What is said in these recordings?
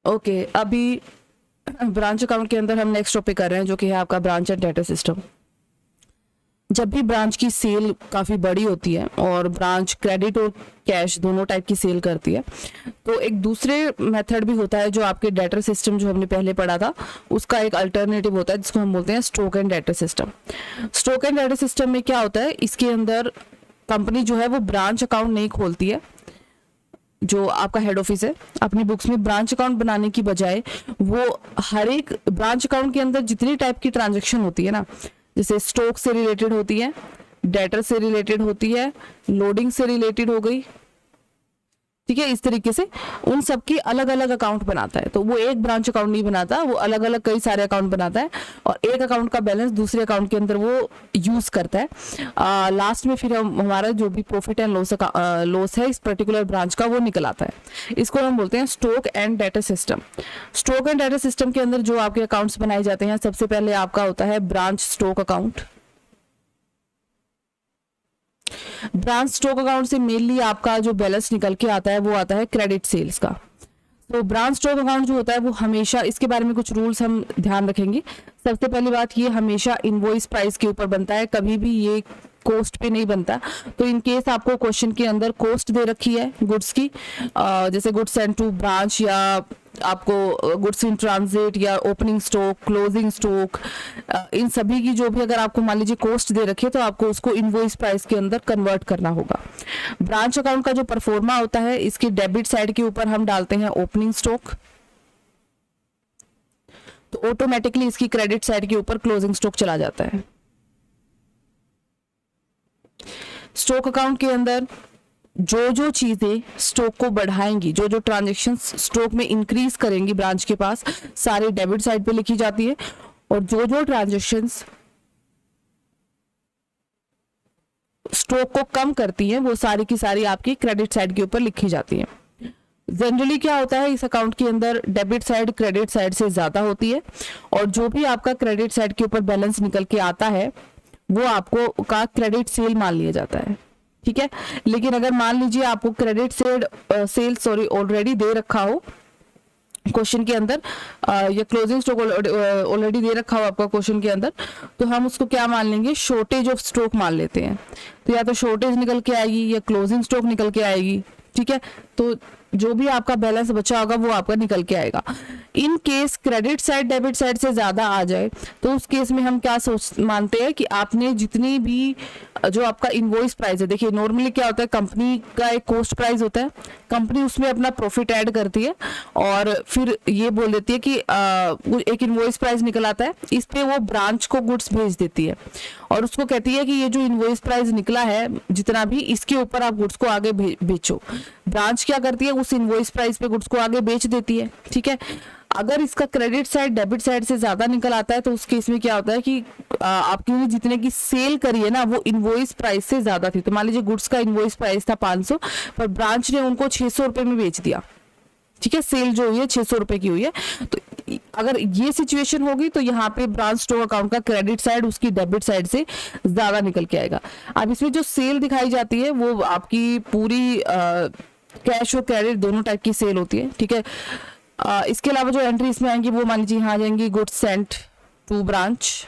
Okay, अभी branch account के अंदर हम नेक्स्ट टॉपिक कर रहे हैं जो कि है आपका ब्रांच एंड डेटा सिस्टम। जब भी ब्रांच की सेल काफ़ी बड़ी होती है और ब्रांच क्रेडिट और कैश दोनों टाइप की सेल करती है, तो एक दूसरे मेथड भी होता है जो आपके डेटा सिस्टम जो हमने पहले पढ़ा था उसका एक अल्टरनेटिव होता है जिसको हम बोलते हैं stock and data system. Stock and data system में क्या होता है, इसके अंदर कंपनी जो है वो ब्रांच अकाउंट नहीं खोलती है। जो आपका हेड ऑफिस है अपनी बुक्स में ब्रांच अकाउंट बनाने की बजाय वो हर एक ब्रांच अकाउंट के अंदर जितनी टाइप की ट्रांजैक्शन होती है ना, जैसे स्टॉक से रिलेटेड होती है, डेटा से रिलेटेड होती है, लोडिंग से रिलेटेड हो गई, ठीक है, इस तरीके से उन सब की अलग अलग अकाउंट बनाता है। तो वो एक ब्रांच अकाउंट नहीं बनाता, वो अलग अलग कई सारे अकाउंट बनाता है और एक अकाउंट का बैलेंस दूसरे अकाउंट के अंदर वो यूज करता है। लास्ट में फिर हमारा जो भी प्रॉफिट एंड लॉस है इस पर्टिकुलर ब्रांच का वो निकल आता है। इसको हम बोलते हैं stock and data system. Stock and data system के अंदर जो आपके अकाउंट्स बनाए जाते हैं, सबसे पहले आपका होता है branch stock account. Branch stock account से मेनली आपका जो बैलेंस निकल के आता है वो आता है क्रेडिट सेल्स का। तो ब्रांच स्टॉक अकाउंट जो होता है वो हमेशा, इसके बारे में कुछ रूल्स हम ध्यान रखेंगे। सबसे पहली बात, ये हमेशा इनवॉइस प्राइस के ऊपर बनता है, कभी भी ये कॉस्ट पे नहीं बनता। तो इन केस आपको क्वेश्चन के अंदर कॉस्ट दे रखी है गुड्स की, जैसे गुड्स सेंट टू ब्रांच या आपको गुड्स इन ट्रांजिट या ओपनिंग स्टॉक, क्लोजिंग स्टॉक, इन सभी की जो भी अगर आपको मान लीजिए कॉस्ट दे रखी है तो आपको उसको इनवॉइस प्राइस के अंदर कन्वर्ट करना होगा। ब्रांच अकाउंट का जो परफॉर्मा होता है, इसके डेबिट साइड के ऊपर हम डालते हैं ओपनिंग स्टॉक, तो ऑटोमेटिकली इसकी क्रेडिट साइड के ऊपर क्लोजिंग स्टॉक चला जाता है। स्टॉक अकाउंट के अंदर जो जो चीजें स्टॉक को बढ़ाएंगी, जो जो ट्रांजैक्शन स्टॉक में इंक्रीज करेंगी ब्रांच के पास, सारे डेबिट साइड पे लिखी जाती है और जो जो ट्रांजैक्शंस स्टॉक को कम करती हैं वो सारी की सारी आपकी क्रेडिट साइड के ऊपर लिखी जाती हैं। जनरली क्या होता है, इस अकाउंट के अंदर डेबिट साइड क्रेडिट साइड से ज्यादा होती है और जो भी आपका क्रेडिट साइड के ऊपर बैलेंस निकल के आता है वो आपको का क्रेडिट सेल मान लिया जाता है, ठीक है। लेकिन अगर मान लीजिए आपको क्रेडिट सेल ऑलरेडी दे रखा हो क्वेश्चन के अंदर, या क्लोजिंग स्टॉक ऑलरेडी दे रखा हो आपका क्वेश्चन के अंदर, तो हम उसको क्या मान लेंगे, शॉर्टेज ऑफ स्टॉक मान लेते हैं। तो या तो शॉर्टेज निकल के आएगी या क्लोजिंग स्टॉक निकल के आएगी, ठीक है। तो जो भी आपका बैलेंस बचा होगा वो आपका निकल के आएगा। In case credit side debit side से ज्यादा आ जाए तो उस केस में हम क्या मानते हैं कि आपने जितनी भी जो आपका इनवॉइस प्राइस है, देखिए नॉर्मली क्या होता है, कंपनी का एक कॉस्ट प्राइस होता है, कंपनी उसमें अपना प्रॉफिट ऐड करती है और फिर ये बोल देती है कि एक इनवॉइस प्राइस निकल आता है, इस पे वो ब्रांच को गुड्स भेज देती है और उसको कहती है कि ये जो इनवॉइस प्राइस निकला है जितना भी, इसके ऊपर आप गुड्स को आगे बेचो। ब्रांच क्या करती है, उस इनवॉइस प्राइस पे गुड्स को आगे बेच देती है, ठीक है। अगर इसका क्रेडिट साइड डेबिट साइड से ज्यादा निकल आता है तो उस केस में क्या होता है कि आपने जितने की सेल करी है ना वो इनवॉइस प्राइस से ज्यादा थी। तो मान लीजिए गुड्स का इनवॉइस प्राइस था 500 पर ब्रांच ने उनको 600 रुपए में बेच दिया, ठीक है, सेल जो हुई है 600 रुपए की हुई है। तो अगर ये सिचुएशन होगी तो यहाँ पे ब्रांच स्टॉक अकाउंट का क्रेडिट साइड उसकी डेबिट साइड से ज्यादा निकल के आएगा। अब इसमें जो सेल दिखाई जाती है वो आपकी पूरी कैश और क्रेडिट दोनों टाइप की सेल होती है, ठीक है। इसके अलावा जो एंट्री इसमें आएंगी वो मान लीजिए यहाँ आ जाएंगी गुड्स सेंट टू ब्रांच,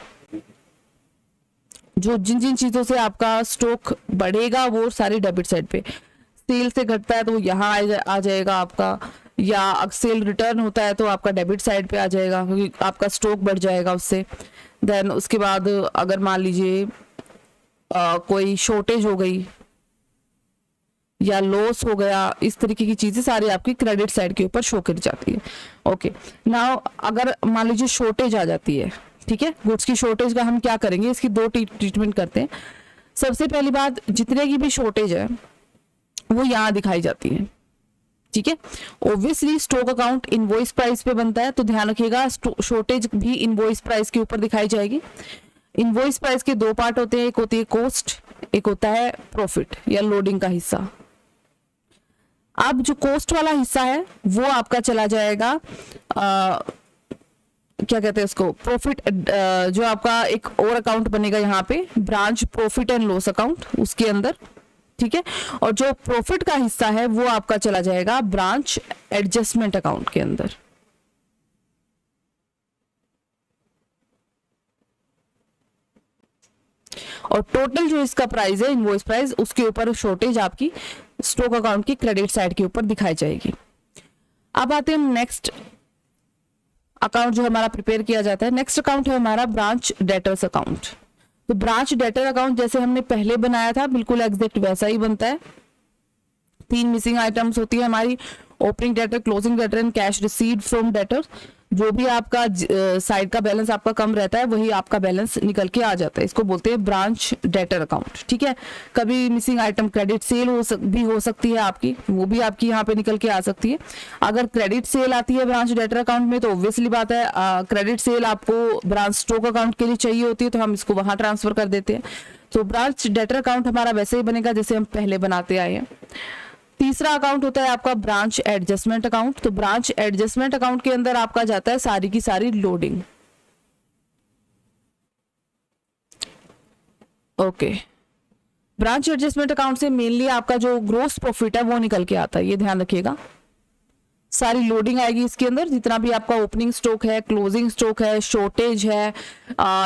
जो जिन जिन चीजों से आपका स्टॉक बढ़ेगा वो सारी डेबिट साइड पे, सेल से घटता है तो यहाँ आ जाएगा आपका, या सेल रिटर्न होता है तो आपका डेबिट साइड पे आ जाएगा क्योंकि आपका स्टॉक बढ़ जाएगा उससे। देन उसके बाद अगर मान लीजिए कोई शॉर्टेज हो गई या लॉस हो गया, इस तरीके की चीजें सारी आपकी क्रेडिट साइड के ऊपर शो करी जाती है। ओके, नाउ अगर मान लीजिए शॉर्टेज आ जाती है, ठीक है, गुड्स की शॉर्टेज का हम क्या करेंगे, इसकी दो ट्रीटमेंट करते हैं। सबसे पहली बात, जितने की भी शॉर्टेज है वो यहाँ दिखाई जाती है, ठीक है। Obviously stock account invoice price पे बनता है तो ध्यान रखिएगा शॉर्टेज भी इनवॉइस प्राइस के ऊपर दिखाई जाएगी। इनवॉइस प्राइस के दो पार्ट होते हैं, एक होती है कॉस्ट, एक होता है प्रॉफिट या लोडिंग का हिस्सा। अब जो कॉस्ट वाला हिस्सा है वो आपका चला जाएगा क्या कहते हैं इसको, प्रॉफिट, जो आपका एक और अकाउंट बनेगा यहाँ पे branch profit and loss account, उसके अंदर, ठीक है। और जो प्रॉफिट का हिस्सा है वो आपका चला जाएगा ब्रांच एडजस्टमेंट अकाउंट के अंदर, और टोटल जो इसका प्राइस है इनवॉइस प्राइस, उसके ऊपर शॉर्टेज आपकी स्टॉक अकाउंट की क्रेडिट साइड के ऊपर दिखाई जाएगी। अब आते हैं नेक्स्ट अकाउंट जो हमारा प्रिपेयर किया जाता है। नेक्स्ट अकाउंट है हमारा ब्रांच डेटर्स अकाउंट। तो ब्रांच डेटर अकाउंट जैसे हमने पहले बनाया था बिल्कुल एग्जैक्ट वैसा ही बनता है। 3 मिसिंग आइटम्स होती है हमारी, opening debtor, closing debtor and cash received from debtor. जो भी आपका साइड का बैलेंस आपका कम रहता है वही आपका बैलेंस निकल के आ जाता है, इसको बोलते हैं ब्रांच डेटर अकाउंट। ठीक है, कभी मिसिंग आइटम क्रेडिट सेल भी हो सकती है आपकी, वो भी आपकी यहाँ पे निकल के आ सकती है। अगर क्रेडिट सेल आती है ब्रांच डेटर अकाउंट में तो ऑब्वियसली बात है क्रेडिट सेल आपको ब्रांच स्टॉक अकाउंट के लिए चाहिए होती है, तो हम इसको वहां ट्रांसफर कर देते हैं। तो ब्रांच डेटर अकाउंट हमारा वैसे ही बनेगा जैसे हम पहले बनाते आए हैं। तीसरा अकाउंट होता है आपका ब्रांच एडजस्टमेंट अकाउंट। तो ब्रांच एडजस्टमेंट अकाउंट के अंदर आपका जाता है सारी की सारी loading. Okay, branch adjustment account से मेनली आपका जो ग्रोस प्रॉफिट है वो निकल के आता है, ये ध्यान रखिएगा। सारी लोडिंग आएगी इसके अंदर, जितना भी आपका ओपनिंग स्टॉक है, क्लोजिंग स्टॉक है, शॉर्टेज है,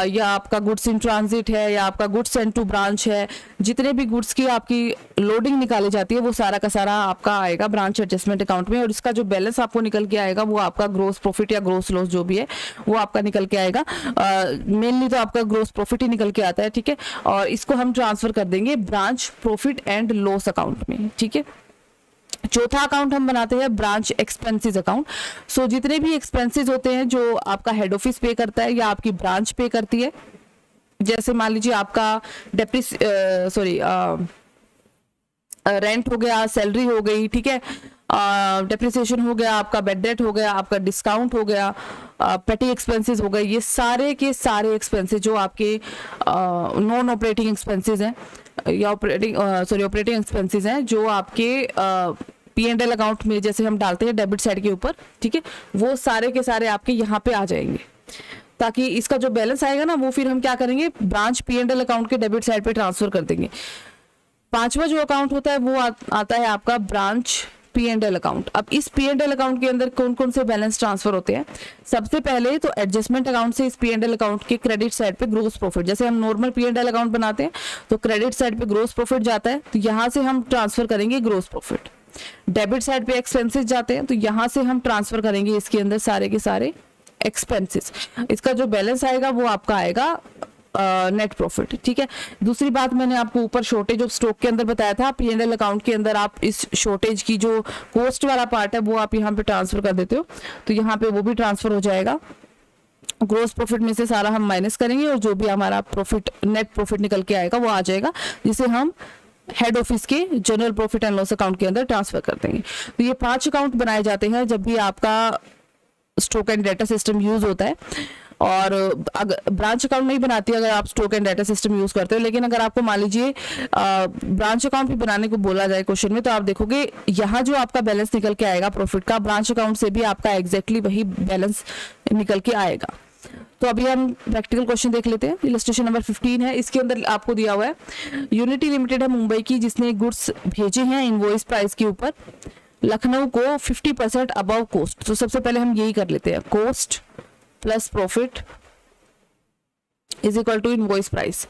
या आपका गुड्स इन ट्रांजिट है, या आपका गुड्स सेंड टू ब्रांच है, जितने भी गुड्स की आपकी लोडिंग निकाली जाती है वो सारा का सारा आपका आएगा ब्रांच एडजस्टमेंट अकाउंट में। और इसका जो बैलेंस आपको निकल के आएगा वो आपका ग्रोस प्रॉफिट या ग्रोस लॉस जो भी है वो आपका निकल के आएगा। मेनली तो आपका ग्रोस प्रॉफिट ही निकल के आता है। ठीक है, और इसको हम ट्रांसफर कर देंगे branch profit and loss account में। ठीक है, चौथा अकाउंट हम बनाते हैं ब्रांच एक्सपेंसेस अकाउंट। सो जितने भी एक्सपेंसेस होते हैं जो आपका हेड ऑफिस पे करता है या आपकी ब्रांच पे करती है, जैसे मान लीजिए आपका रेंट हो गया, सैलरी हो गई, ठीक है, डेप्रिसिएशन हो गया, आपका बेड डेट हो गया, आपका डिस्काउंट हो गया, पेटी एक्सपेंसेस हो गए, ये सारे के सारे एक्सपेंसेस जो आपके नॉन ऑपरेटिंग एक्सपेंसेस हैं या ऑपरेटिंग एक्सपेंसेस हैं जो आपके P&L अकाउंट में जैसे हम डालते हैं डेबिट साइड के ऊपर, ठीक है, वो सारे के सारे आपके यहाँ पे आ जाएंगे, ताकि इसका जो बैलेंस आएगा ना वो फिर हम क्या करेंगे ब्रांच P&L अकाउंट के डेबिट साइड पे ट्रांसफर कर देंगे। पांचवा जो अकाउंट होता है वो आता है आपका ब्रांच P&L अकाउंट। अब इस P&L अकाउंट के अंदर कौन कौन से बैलेंस ट्रांसफर होते हैं? सबसे पहले तो एडजस्टमेंट अकाउंट से इस P&L अकाउंट के क्रेडिट साइड पे ग्रोस प्रॉफिट, जैसे हम नॉर्मल P&L अकाउंट बनाते हैं तो क्रेडिट साइड पे ग्रोस प्रॉफिट जाता है, तो यहाँ से हम ट्रांसफर करेंगे ग्रोस प्रॉफिट। डेबिट साइड पे एक्सपेंसेस जाते हैं तो यहाँ से हम ट्रांसफर करेंगे इसके अंदर सारे के सारे एक्सपेंसेस। इसका जो बैलेंस आएगा वो आपका आएगा नेट प्रॉफिट। ठीक है, दूसरी बात मैंने आपको ऊपर शॉर्टेज ऑफ स्टॉक के अंदर बताया था, P&L अकाउंट के अंदर आप इस शॉर्टेज की जो कॉस्ट वाला पार्ट है वो आप यहाँ पे ट्रांसफर कर देते हो, तो यहाँ पे वो भी ट्रांसफर हो जाएगा। ग्रोस प्रॉफिट में से सारा हम माइनस करेंगे और जो भी हमारा प्रॉफिट नेट प्रॉफिट निकल के आएगा वो आ जाएगा, जिसे हम हेड ऑफिस के general profit and loss account के अंदर ट्रांसफर कर देंगे। तो ये 5 अकाउंट बनाए जाते हैं जब भी आपका stock and data system use होता है। और अगर ब्रांच अकाउंट नहीं बनाती अगर आप stock and data system use करते हो, लेकिन अगर आपको मान लीजिए ब्रांच अकाउंट भी बनाने को बोला जाए क्वेश्चन में, तो आप देखोगे यहाँ जो आपका बैलेंस निकल के आएगा प्रॉफिट का, ब्रांच अकाउंट से भी आपका एग्जैक्टली वही बैलेंस निकल के आएगा। तो अभी हम प्रैक्टिकल क्वेश्चन देख लेते हैं। इलस्ट्रेशन नंबर 15 है, इसके अंदर आपको दिया हुआ है यूनिटी लिमिटेड है मुंबई की, जिसने गुड्स भेजे हैं इनवॉइस प्राइस के ऊपर लखनऊ को 50% अबव कॉस्ट। तो सबसे पहले हम यही कर लेते हैं, cost plus profit is equal to invoice price.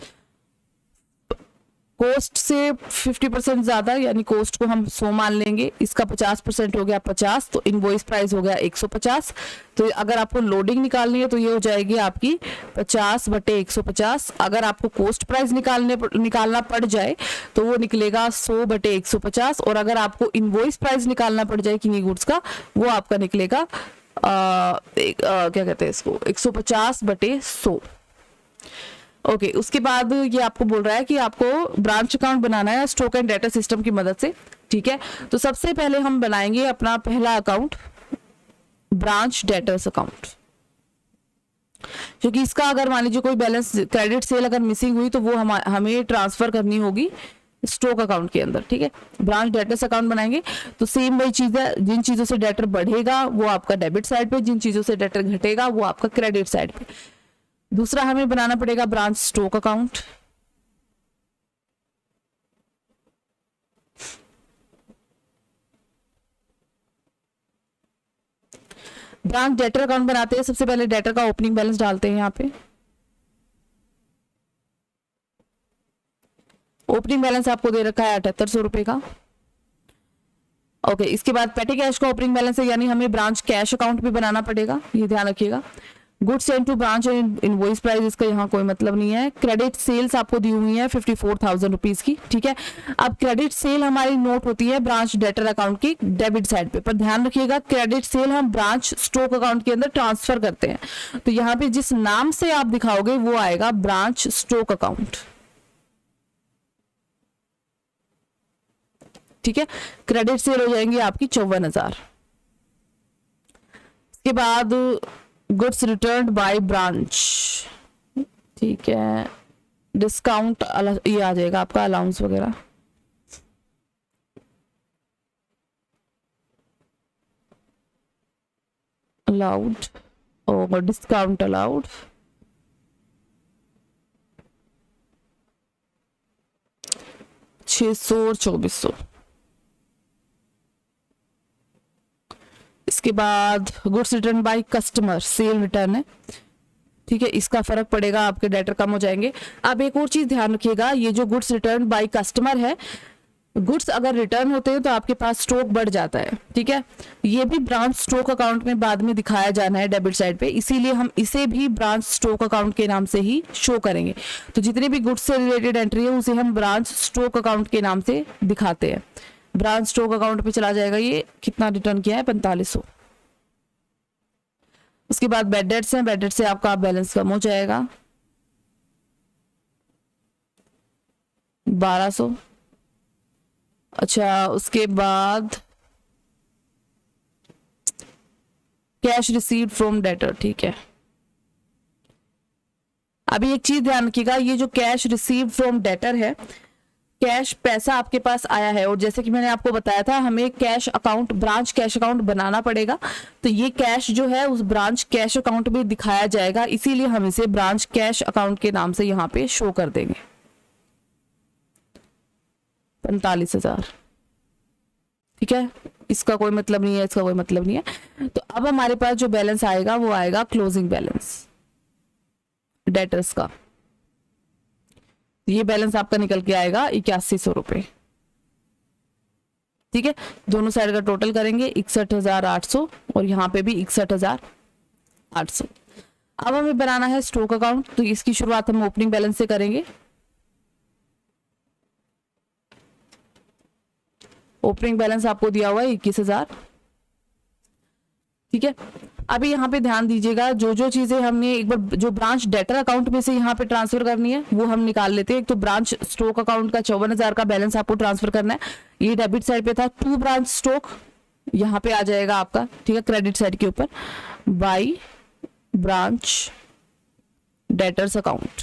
Cost से 50% ज्यादा यानी कॉस्ट को हम 100 मान लेंगे, इसका 50% हो गया 50, तो इनवॉइस प्राइस हो गया 150। तो अगर आपको लोडिंग निकालनी है तो ये हो जाएगी आपकी 50/150। अगर आपको कॉस्ट प्राइस निकालना पड़ जाए तो वो निकलेगा 100/150। और अगर आपको इनवॉइस प्राइस निकालना पड़ जाए किन्हीं गुड्स का, वो आपका निकलेगा क्या कहते हैं इसको 150/100। ओके, उसके बाद ये आपको बोल रहा है कि आपको ब्रांच अकाउंट बनाना है स्टॉक एंड डाटा सिस्टम की मदद से। ठीक है, तो सबसे पहले हम बनाएंगे अपना पहला अकाउंट ब्रांच डेटर्स अकाउंट, क्योंकि इसका अगर मान लीजिए कोई बैलेंस क्रेडिट सेल अगर मिसिंग हुई तो वो हमें ट्रांसफर करनी होगी स्टॉक अकाउंट के अंदर। ठीक है, ब्रांच डेटर्स अकाउंट बनाएंगे तो सेम वही चीज है, जिन चीजों से डेटर बढ़ेगा वो आपका डेबिट साइड पे, जिन चीजों से डेटर घटेगा वो आपका क्रेडिट साइड पे। दूसरा हमें बनाना पड़ेगा branch stock account. Branch debtor account बनाते हैं, सबसे पहले डेटर का ओपनिंग बैलेंस डालते हैं यहाँ पे, ओपनिंग बैलेंस आपको दे रखा है 7800 रुपए का। ओके, इसके बाद पेटी कैश का ओपनिंग बैलेंस है, यानी हमें ब्रांच कैश अकाउंट भी बनाना पड़ेगा, ये ध्यान रखिएगा। Goods send to branch and invoice price, इसका यहाँ कोई मतलब नहीं है। क्रेडिट सेल्स आपको दी हुई है 54,000 रुपीज की, ठीक है। अब क्रेडिट सेल हमारी नोट होती है ब्रांच डेटर अकाउंट की डेबिट साइड पे, पर ध्यान रखिएगा क्रेडिट सेल हम ब्रांच स्टॉक अकाउंट के अंदर ट्रांसफर करते हैं, तो यहाँ पे जिस नाम से आप दिखाओगे वो आएगा ब्रांच स्टॉक अकाउंट, ठीक है। क्रेडिट सेल हो जाएंगे आपकी 54,000। इसके बाद गुड्स रिटर्न बाय ब्रांच, ठीक है, डिस्काउंट ये आ जाएगा आपका अलाउंस वगैरह, अलाउड और डिस्काउंट अलाउड, $600 और $2400। इसके बाद goods return by customer cell return है, ठीक है, इसका फर्क पड़ेगा, आपके डेटर कम हो जाएंगे। अब एक और चीज ध्यान रखिएगा, ये जो गुड्स रिटर्न बाय कस्टमर है, गुड्स अगर रिटर्न होते हैं तो आपके पास स्टॉक बढ़ जाता है, ठीक है। ये भी ब्रांच स्टॉक अकाउंट में बाद में दिखाया जाना है डेबिट साइड पे, इसीलिए हम इसे भी ब्रांच स्टॉक अकाउंट के नाम से ही शो करेंगे। तो जितनी भी गुड्स से रिलेटेड एंट्री है उसे हम ब्रांच स्टॉक अकाउंट के नाम से दिखाते हैं। ब्रांच स्टॉक अकाउंट पे चला जाएगा, ये कितना रिटर्न किया है 4500। उसके बाद बैड डेट्स हैं, बैड डेट से आपका बैलेंस कम हो जाएगा 1200। अच्छा, उसके बाद कैश रिसीव्ड फ्रॉम डेटर, ठीक है। अभी एक चीज ध्यान रखिएगा, ये जो कैश रिसीव्ड फ्रॉम डेटर है, कैश पैसा आपके पास आया है और जैसे कि मैंने आपको बताया था हमें cash account branch cash account बनाना पड़ेगा, तो ये कैश जो है उस ब्रांच कैश अकाउंट में दिखाया जाएगा, इसीलिए हम इसे ब्रांच कैश अकाउंट के नाम से यहाँ पे शो कर देंगे 45,000, ठीक है। इसका कोई मतलब नहीं है, इसका कोई मतलब नहीं है। तो अब हमारे पास जो बैलेंस आएगा वो आएगा क्लोजिंग बैलेंस डेटर्स का, ये बैलेंस आपका निकल के आएगा 8100 रुपए, ठीक है। दोनों साइड का टोटल करेंगे 61,800 और यहाँ पे भी 61,800। अब हमें बनाना है स्टॉक अकाउंट, तो इसकी शुरुआत हम ओपनिंग बैलेंस से करेंगे। ओपनिंग बैलेंस आपको दिया हुआ है 21,000, ठीक है। अभी यहाँ पे ध्यान दीजिएगा, जो जो चीजें हमने एक बार जो ब्रांच डेटर अकाउंट में से यहाँ पे ट्रांसफर करनी है वो हम निकाल लेते हैं। एक तो ब्रांच स्टॉक अकाउंट का 54,000 का बैलेंस आपको ट्रांसफर करना है, ये डेबिट साइड पे था। टू ब्रांच स्टॉक यहाँ पे आ जाएगा आपका, ठीक है, क्रेडिट साइड के ऊपर बाई ब्रांच डेटर्स अकाउंट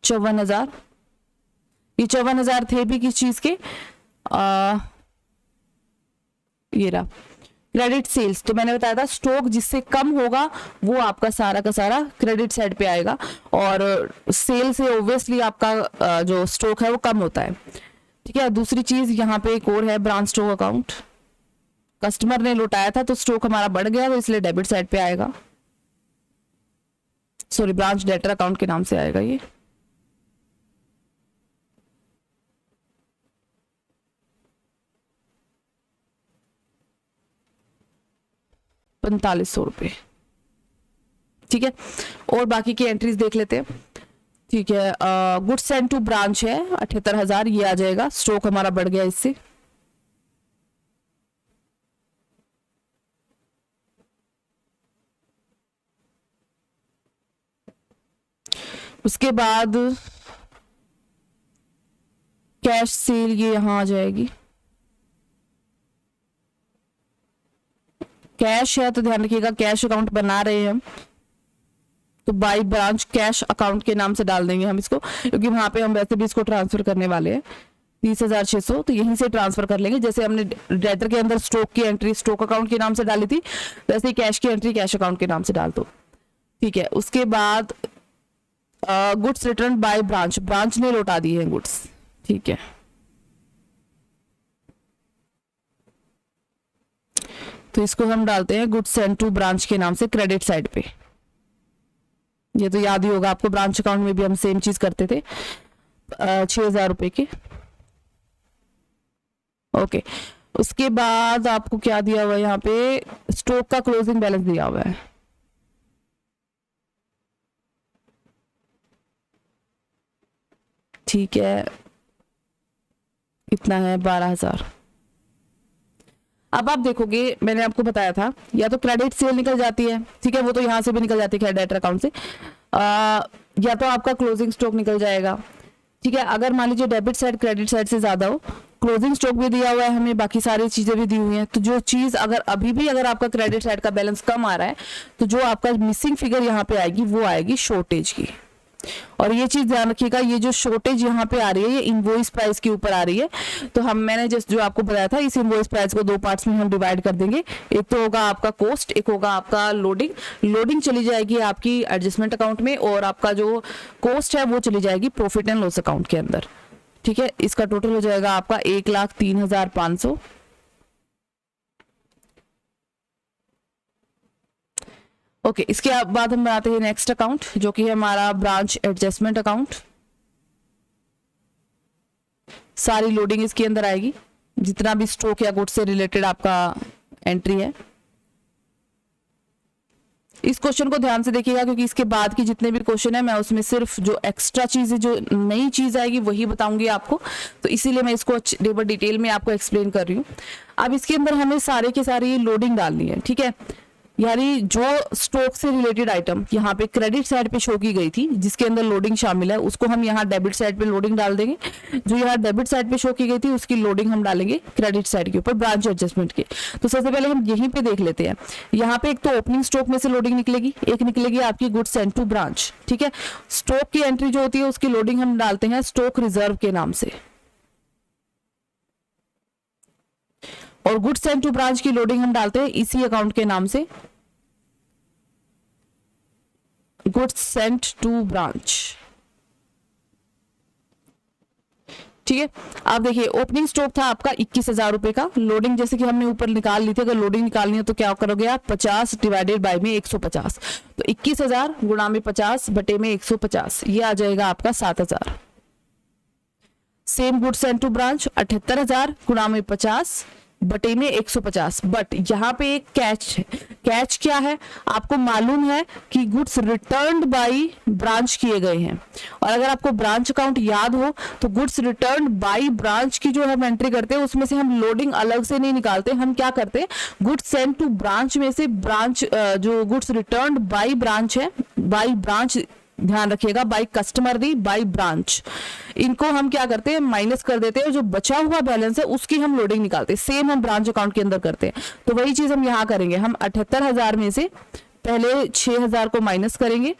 54,000। ये 54,000 थे भी किस चीज के, ये रहा क्रेडिट सेल्स। तो मैंने बताया था स्टॉक जिससे कम होगा वो आपका सारा का सारा क्रेडिट साइड पे आएगा, और सेल से ऑब्वियसली आपका जो स्टॉक है वो कम होता है, ठीक है। दूसरी चीज यहाँ पे एक और है ब्रांच स्टॉक अकाउंट, कस्टमर ने लौटाया था तो स्टॉक हमारा बढ़ गया तो इसलिए डेबिट साइड पे आएगा, सॉरी ब्रांच डेटर अकाउंट के नाम से आएगा ये। ₹4500, ठीक है। और बाकी की एंट्रीज देख लेते हैं, ठीक है। गुड्स सेंड टू ब्रांच है 78,000, ये आ जाएगा, स्टॉक हमारा बढ़ गया इससे। उसके बाद कैश सेल ये यहां आ जाएगी, कैश है तो ध्यान रखिएगा कैश अकाउंट बना रहे हैं हम, तो बाई ब्रांच कैश अकाउंट के नाम से डाल देंगे हम इसको, क्योंकि वहां पे हम वैसे भी इसको ट्रांसफर करने वाले हैं 30,600, तो यहीं से ट्रांसफर कर लेंगे। जैसे हमने डेटर के अंदर स्टॉक की एंट्री स्टॉक अकाउंट के नाम से डाली थी, वैसे ही कैश की एंट्री कैश अकाउंट के नाम से डाल दो, ठीक है। उसके बाद goods return by branch, branch ने लौटा दी है गुड्स, ठीक है। तो इसको हम डालते हैं गुड्स सेंड टू ब्रांच के नाम से क्रेडिट साइड पे, ये तो याद ही होगा आपको, ब्रांच अकाउंट में भी हम सेम चीज करते थे, 6,000 रुपए के। ओके, उसके बाद आपको क्या दिया हुआ है यहाँ पे, स्टॉक का क्लोजिंग बैलेंस दिया हुआ है। ठीक है, कितना है, 12,000। अब आप देखोगे, मैंने आपको बताया था या तो क्रेडिट सेल निकल जाती है, ठीक है, वो तो यहाँ से भी निकल जाती है डेटर अकाउंट से, या तो आपका क्लोजिंग स्टॉक निकल जाएगा। ठीक है, अगर मान लीजिए डेबिट साइड क्रेडिट साइड से ज्यादा हो, क्लोजिंग स्टॉक भी दिया हुआ है हमें, बाकी सारी चीजें भी दी हुई हैं, तो जो चीज अगर अभी भी अगर आपका क्रेडिट साइड का बैलेंस कम आ रहा है, तो जो आपका मिसिंग फिगर यहाँ पे आएगी वो आएगी शॉर्टेज की। और ये चीज ध्यान रखिएगा, ये जो शॉर्टेज यहाँ पे आ रही है ये इनवॉइस प्राइस के ऊपर आ रही है। तो मैंने जो आपको बताया था, इस इनवॉइस प्राइस को 2 पार्ट्स में हम डिवाइड कर देंगे। एक तो होगा आपका कॉस्ट, एक होगा आपका लोडिंग। लोडिंग चली जाएगी आपकी एडजस्टमेंट अकाउंट में, और आपका जो कॉस्ट है वो चली जाएगी प्रॉफिट एंड लॉस अकाउंट के अंदर। ठीक है, इसका टोटल हो जाएगा आपका 1,03,500। ओके, इसके बाद हम बनाते हैं नेक्स्ट अकाउंट, जो कि है हमारा ब्रांच एडजस्टमेंट अकाउंट। सारी लोडिंग इसके अंदर आएगी, जितना भी स्टॉक या गुड्स से रिलेटेड आपका एंट्री है। इस क्वेश्चन को ध्यान से देखिएगा, क्योंकि इसके बाद की जितने भी क्वेश्चन है मैं उसमें सिर्फ जो एक्स्ट्रा चीज है, जो नई चीज आएगी वही बताऊंगी आपको, तो इसीलिए मैं इसको डिटेल में आपको एक्सप्लेन कर रही हूँ। अब इसके अंदर हमें सारे के सारे लोडिंग डालनी है। ठीक है, यानी जो स्टॉक से रिलेटेड आइटम यहाँ पे क्रेडिट साइड पे शो की गई थी, जिसके अंदर लोडिंग शामिल है, उसको हम यहाँ डेबिट साइड पे लोडिंग डाल देंगे। जो यहाँ डेबिट साइड पे शो की गई थी उसकी लोडिंग हम डालेंगे क्रेडिट साइड के ऊपर, ब्रांच एडजस्टमेंट के। तो सबसे पहले हम यहीं पे देख लेते हैं। यहाँ पे एक तो ओपनिंग स्टॉक में से लोडिंग निकलेगी, एक निकलेगी आपकी गुड्स सेंट टू ब्रांच। ठीक है, स्टॉक की एंट्री जो होती है उसकी लोडिंग हम डालते हैं स्टॉक रिजर्व के नाम से, और गुड्स सेंट टू ब्रांच की लोडिंग हम डालते हैं इसी अकाउंट के नाम से, गुड्स सेंट टू ब्रांच। ठीक है, आप देखिए ओपनिंग स्टॉक था आपका 21,000 रुपए का, लोडिंग जैसे कि हमने ऊपर निकाल ली थी, अगर लोडिंग निकालनी है तो क्या करोगे आप, 50 डिवाइडेड बाय में 150, तो 21,000 गुणा में 50 बटे में 150, ये आ जाएगा आपका 7,000। Same goods sent to branch 78,000 गुणा में 50 बटे में 150। बट यहाँ पे एक कैच है। कैच क्या है, आपको मालूम है कि गुड्स रिटर्न्ड बाय ब्रांच किए गए हैं, और अगर आपको ब्रांच अकाउंट याद हो तो गुड्स रिटर्न्ड बाय ब्रांच की जो हम एंट्री करते हैं उसमें से हम लोडिंग अलग से नहीं निकालते, हम क्या करते हैं, गुड्स सेंट टू ब्रांच में से ब्रांच जो गुड्स रिटर्न्ड बाय ब्रांच है, बाय ब्रांच ध्यान रखिएगा, by customer the by branch, इनको हम क्या करते हैं, माइनस कर देते हैं, जो बचा हुआ बैलेंस है उसकी हम लोडिंग निकालते हैं। सेम हम ब्रांच अकाउंट के अंदर करते हैं, तो वही चीज हम यहाँ करेंगे। हम 78,000 में से पहले 6,000 को माइनस करेंगे।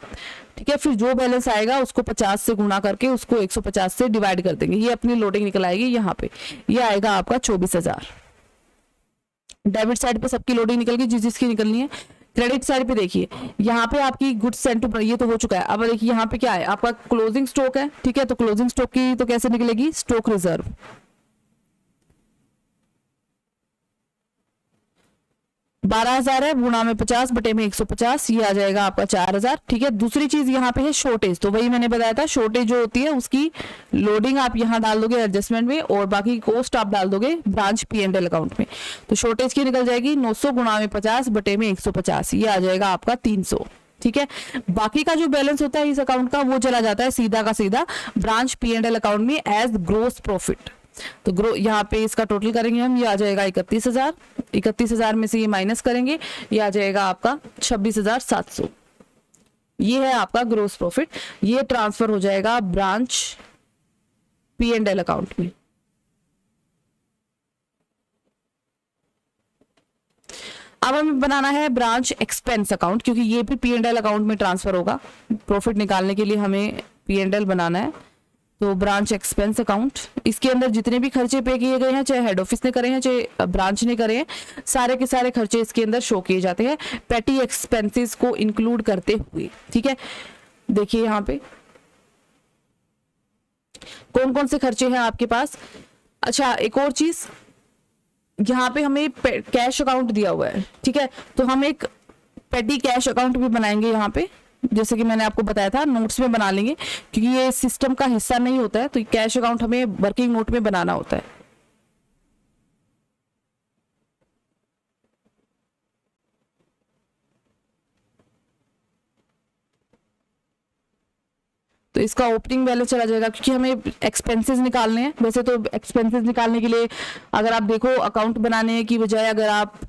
ठीक है, फिर जो बैलेंस आएगा उसको 50 से गुणा करके उसको 150 से डिवाइड कर देंगे, ये अपनी लोडिंग निकल आएगी यहाँ पे, ये आएगा आपका 24,000। डेबिट साइड पे सबकी लोडिंग निकल गई जिस जिसकी निकलनी है। क्रेडिट साइड पे देखिए, यहाँ पे आपकी गुड्स सेंट टू, ये तो हो चुका है। अब देखिए यहाँ पे क्या है, आपका क्लोजिंग स्टॉक है। ठीक है, तो क्लोजिंग स्टॉक की तो कैसे निकलेगी, स्टॉक रिजर्व, 12,000 है, गुणा में 50 बटे में 150, ये आ जाएगा आपका 4,000। ठीक है, दूसरी चीज यहाँ पे है शॉर्टेज, तो वही मैंने बताया था, शॉर्टेज जो होती है उसकी लोडिंग आप यहाँ डाल दोगे एडजस्टमेंट में, और बाकी कॉस्ट आप डाल दोगे ब्रांच P&L अकाउंट में। तो शॉर्टेज की निकल जाएगी 900 गुणा में 50 बटे में 150, ये आ जाएगा आपका 300। ठीक है, बाकी का जो बैलेंस होता है इस अकाउंट का वो चला जाता है सीधा का सीधा ब्रांच P&L अकाउंट में एज ग्रोस प्रॉफिट। तो यहाँ पे इसका टोटल करेंगे हम, ये आ जाएगा 31,000। 31,000 में से ये माइनस करेंगे, ये आ जाएगा आपका 26,700। ये है आपका ग्रोस प्रॉफिट, ये ट्रांसफर हो जाएगा ब्रांच P&L अकाउंट में। अब हमें बनाना है ब्रांच एक्सपेंस अकाउंट, क्योंकि ये भी P&L अकाउंट में ट्रांसफर होगा। प्रॉफिट निकालने के लिए हमें P&L बनाना है, तो ब्रांच एक्सपेंस अकाउंट, इसके अंदर जितने भी खर्चे पे किए गए हैं, चाहे हेड ऑफिस ने करे हैं चाहे ब्रांच ने करे हैं, सारे के सारे खर्चे इसके अंदर शो किए जाते हैं पेटी एक्सपेंसेस को इंक्लूड करते हुए। ठीक है, देखिए यहाँ पे कौन कौन से खर्चे हैं आपके पास। अच्छा, एक और चीज, यहाँ पे हमें कैश अकाउंट दिया हुआ है। ठीक है, तो हम एक पेटी कैश अकाउंट भी बनाएंगे यहाँ पे। जैसे कि मैंने आपको बताया था नोट्स में बना लेंगे, क्योंकि ये सिस्टम का हिस्सा नहीं होता है, तो कैश अकाउंट हमें वर्किंग नोट में बनाना होता है। तो इसका ओपनिंग बैलेंस चला जाएगा, क्योंकि हमें एक्सपेंसेस निकालने हैं। वैसे तो एक्सपेंसेस निकालने के लिए अगर आप देखो अकाउंट बनाने की बजाय अगर आप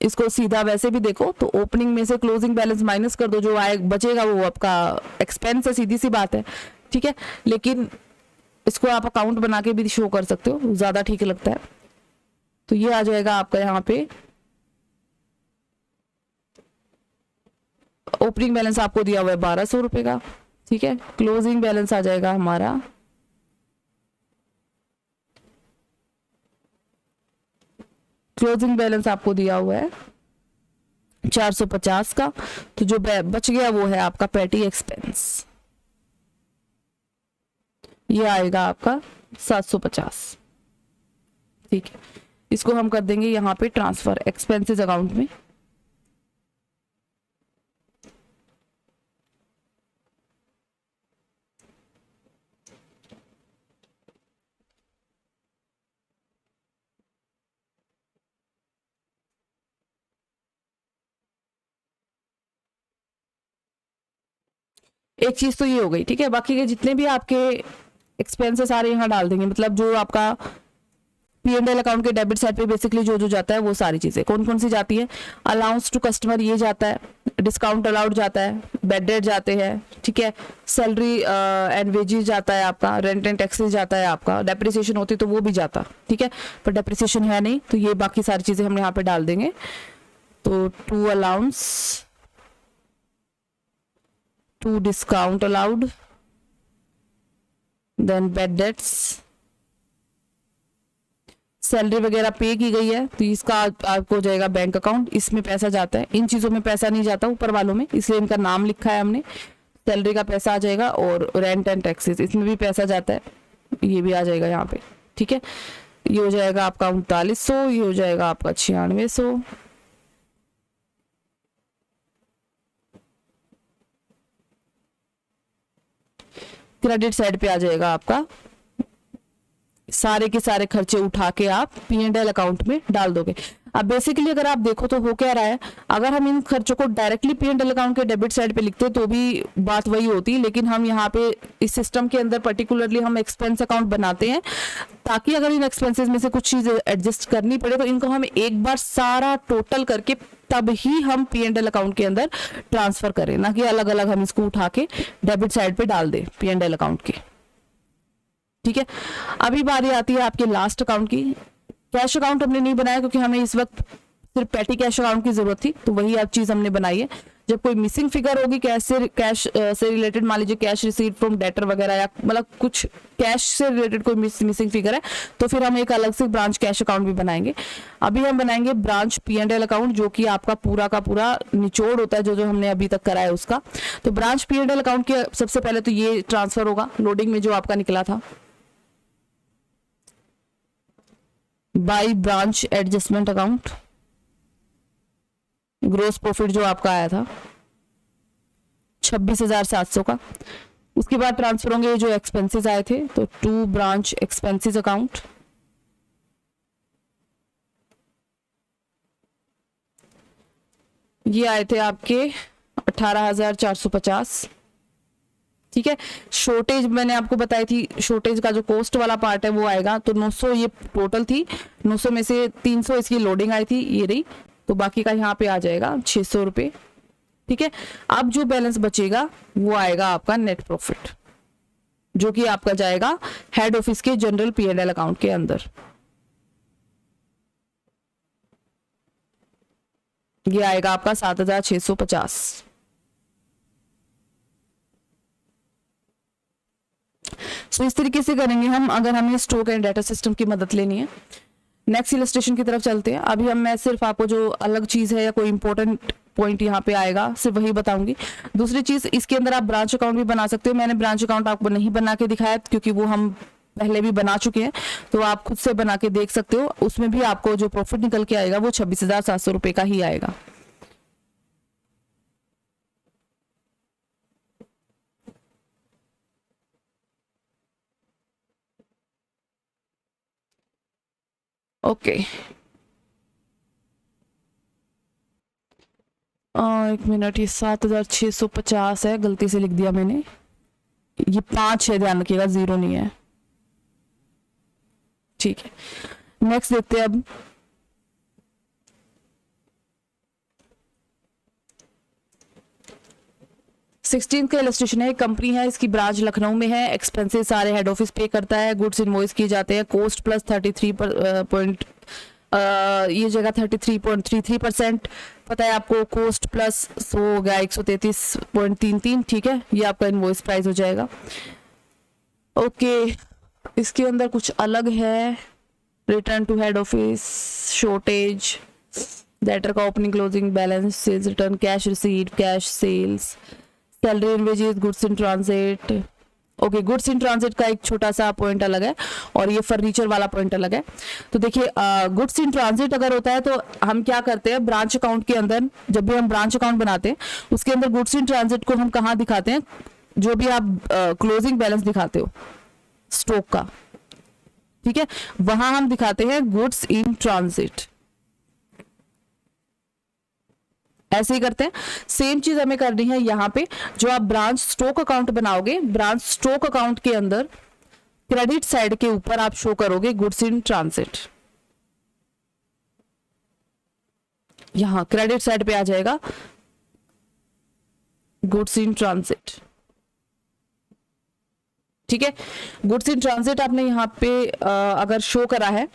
इसको सीधा वैसे भी देखो तो ओपनिंग में से क्लोजिंग बैलेंस माइनस कर दो, जो आए बचेगा वो आपका एक्सपेंस है, सीधी सी बात है, ठीक है। लेकिन इसको आप अकाउंट बना के भी शो कर सकते हो, ज़्यादा ठीक लगता है। तो ये आ जाएगा आपका यहाँ पे ओपनिंग बैलेंस आपको दिया हुआ है 1200 रुपये का, ठीक है। क्लोजिंग बैलेंस आ जाएगा हमारा क्लोजिंग बैलेंस आपको दिया हुआ है 450 का। तो जो बच गया वो है आपका पेटी एक्सपेंस, ये आएगा आपका 750, ठीक है। इसको हम कर देंगे यहाँ पे ट्रांसफर एक्सपेंसेस अकाउंट में। एक चीज तो ये हो गई, ठीक है। बाकी के जितने भी आपके एक्सपेंसेस सारे यहाँ डाल देंगे, मतलब जो आपका P&L अकाउंट के डेबिट साइड पे बेसिकली जो जो जाता है वो सारी चीजें कौन कौन सी जाती है। अलाउंस टू कस्टमर ये जाता है, डिस्काउंट अलाउड जाता है, बेड रेट जाते हैं, ठीक है। सैलरी एंड वेजेस जाता है आपका, रेंट एंड टैक्सेस जाता है आपका, डेप्रिसिएशन होती तो वो भी जाता, ठीक है। पर डेप्रिसिएशन है नहीं, तो ये बाकी सारी चीजें हम यहाँ पे डाल देंगे। तो to allowance, to discount allowed, then bad debts, salary वगैरह पे की गई है तो इसका आपको जाएगा बैंक अकाउंट, इसमें पैसा जाता है। इन चीज़ों में पैसा नहीं जाता ऊपर वालों में, इसलिए इनका नाम लिखा है हमने। सैलरी का पैसा आ जाएगा और रेंट एंड टैक्सेस इसमें भी पैसा जाता है, ये भी आ जाएगा यहाँ पे, ठीक है। ये हो जाएगा आपका 3900, ये हो जाएगा आपका 9600। क्रेडिट साइड पे आ जाएगा आपका सारे के सारे खर्चे उठा के आप P&L अकाउंट में डाल दोगे। अब बेसिकली अगर आप देखो तो हो क्या रहा है, अगर हम इन खर्चों को डायरेक्टली P&L अकाउंट के डेबिट साइड पे लिखते तो भी बात वही होती, लेकिन हम यहाँ पे इस सिस्टम के अंदर पर्टिकुलरली हम एक्सपेंस अकाउंट बनाते हैं, ताकि अगर इन एक्सपेंसेस में से कुछ चीज एडजस्ट करनी पड़े तो इनको हम एक बार सारा टोटल करके तब ही हम P&L अकाउंट के अंदर ट्रांसफर करें, ना कि अलग अलग हम इसको उठा के डेबिट साइड पे डाल दें P&L अकाउंट के, ठीक है। अभी बारी आती है आपके लास्ट अकाउंट की। कैश अकाउंट हमने नहीं बनाया क्योंकि हमें इस वक्त सिर्फ पेटी कैश अकाउंट की जरूरत थी, तो वही आप चीज हमने बनाई है। जब कोई मिसिंग फिगर होगी कैश से रिलेटेड, मान लीजिए कैश रिसीव फ्रॉम डेटर वगैरह, या मतलब कुछ कैश से रिलेटेड कोई मिसिंग फिगर है, तो फिर हम एक अलग से ब्रांच कैश अकाउंट भी बनाएंगे। अभी हम बनाएंगे ब्रांच P&L अकाउंट, जो कि आपका पूरा का पूरा निचोड़ होता है जो जो हमने अभी तक करा है उसका। तो ब्रांच P&L अकाउंट के सबसे पहले तो ये ट्रांसफर होगा लोडिंग में जो आपका निकला था, by branch adjustment account, gross profit जो आपका आया था 26,700 का। उसके बाद ट्रांसफर होंगे जो एक्सपेंसेस आए थे, तो टू ब्रांच एक्सपेंसेस अकाउंट, ये आए थे आपके 18,450, ठीक है। शॉर्टेज मैंने आपको बताई थी, शॉर्टेज का जो कॉस्ट वाला पार्ट है वो आएगा, तो 900 ये टोटल थी, 900 में से 300 इसकी लोडिंग आई थी, ये रही, तो बाकी का यहाँ पे आ जाएगा 600 रुपये, ठीक है। अब जो बैलेंस बचेगा वो आएगा आपका नेट प्रॉफिट, जो कि आपका जाएगा हेड ऑफिस के जनरल P&L अकाउंट के अंदर। ये आएगा आपका 7,650। तो इस तरीके से करेंगे हम, अगर हमें स्टॉक एंड डाटा सिस्टम की मदद लेनी है। नेक्स्ट इलस्ट्रेशन की तरफ चलते हैं। अभी हम मैं सिर्फ आपको जो अलग चीज है या कोई इंपॉर्टेंट पॉइंट यहाँ पे आएगा सिर्फ वही बताऊंगी। दूसरी चीज, इसके अंदर आप ब्रांच अकाउंट भी बना सकते हो। मैंने ब्रांच अकाउंट आपको नहीं बना के दिखाया क्योंकि वो हम पहले भी बना चुके हैं, तो आप खुद से बना के देख सकते हो। उसमें भी आपको जो प्रॉफिट निकल के आएगा वो 26,700 रुपये का ही आएगा। ओके, एक मिनट, ये 7,650 है, गलती से लिख दिया मैंने, ये 5 है, ध्यान रखिएगा, 0 नहीं है। ठीक है, नेक्स्ट देखते हैं अब। सिक्सटीन का इलस्ट्रेशन है, कंपनी है, इसकी ब्रांच लखनऊ में है, एक्सपेंसेस सारे हेड ऑफिस पे करता है, गुड्स इनवॉइस किए जाते हैं, कॉस्ट प्लस 33 ये जगह 33.33%, पता है आपको, कॉस्ट प्लस 100 हो गया 133.33, ठीक है, ये आपका इनवॉइस प्राइस हो जाएगा। ओके, इसके अंदर कुछ अलग है, return to head office, shortage, debtor का opening closing balance, sales return, cash receipt, cash sales, salary and wages, goods in transit. Okay, goods in transit का एक छोटा सा पॉइंट अलग है और ये फर्नीचर वाला पॉइंट अलग है। तो देखिए, गुड्स इन ट्रांजिट अगर होता है तो हम क्या करते हैं, ब्रांच अकाउंट के अंदर, जब भी हम ब्रांच अकाउंट बनाते हैं उसके अंदर गुड्स इन ट्रांजिट को हम कहाँ दिखाते हैं, जो भी आप क्लोजिंग बैलेंस दिखाते हो स्टॉक का, ठीक है, वहां हम दिखाते हैं गुड्स इन ट्रांजिट। ऐसे ही करते हैं, सेम चीज हमें करनी है यहाँ पे। जो आप ब्रांच स्टॉक अकाउंट बनाओगे, ब्रांच स्टॉक अकाउंट के अंदर क्रेडिट साइड के ऊपर आप शो करोगे गुड्स इन ट्रांजिट। यहां क्रेडिट साइड पे आ जाएगा गुड्स इन ट्रांजिट, ठीक है। गुड्स इन ट्रांजिट आपने यहाँ पे अगर शो करा है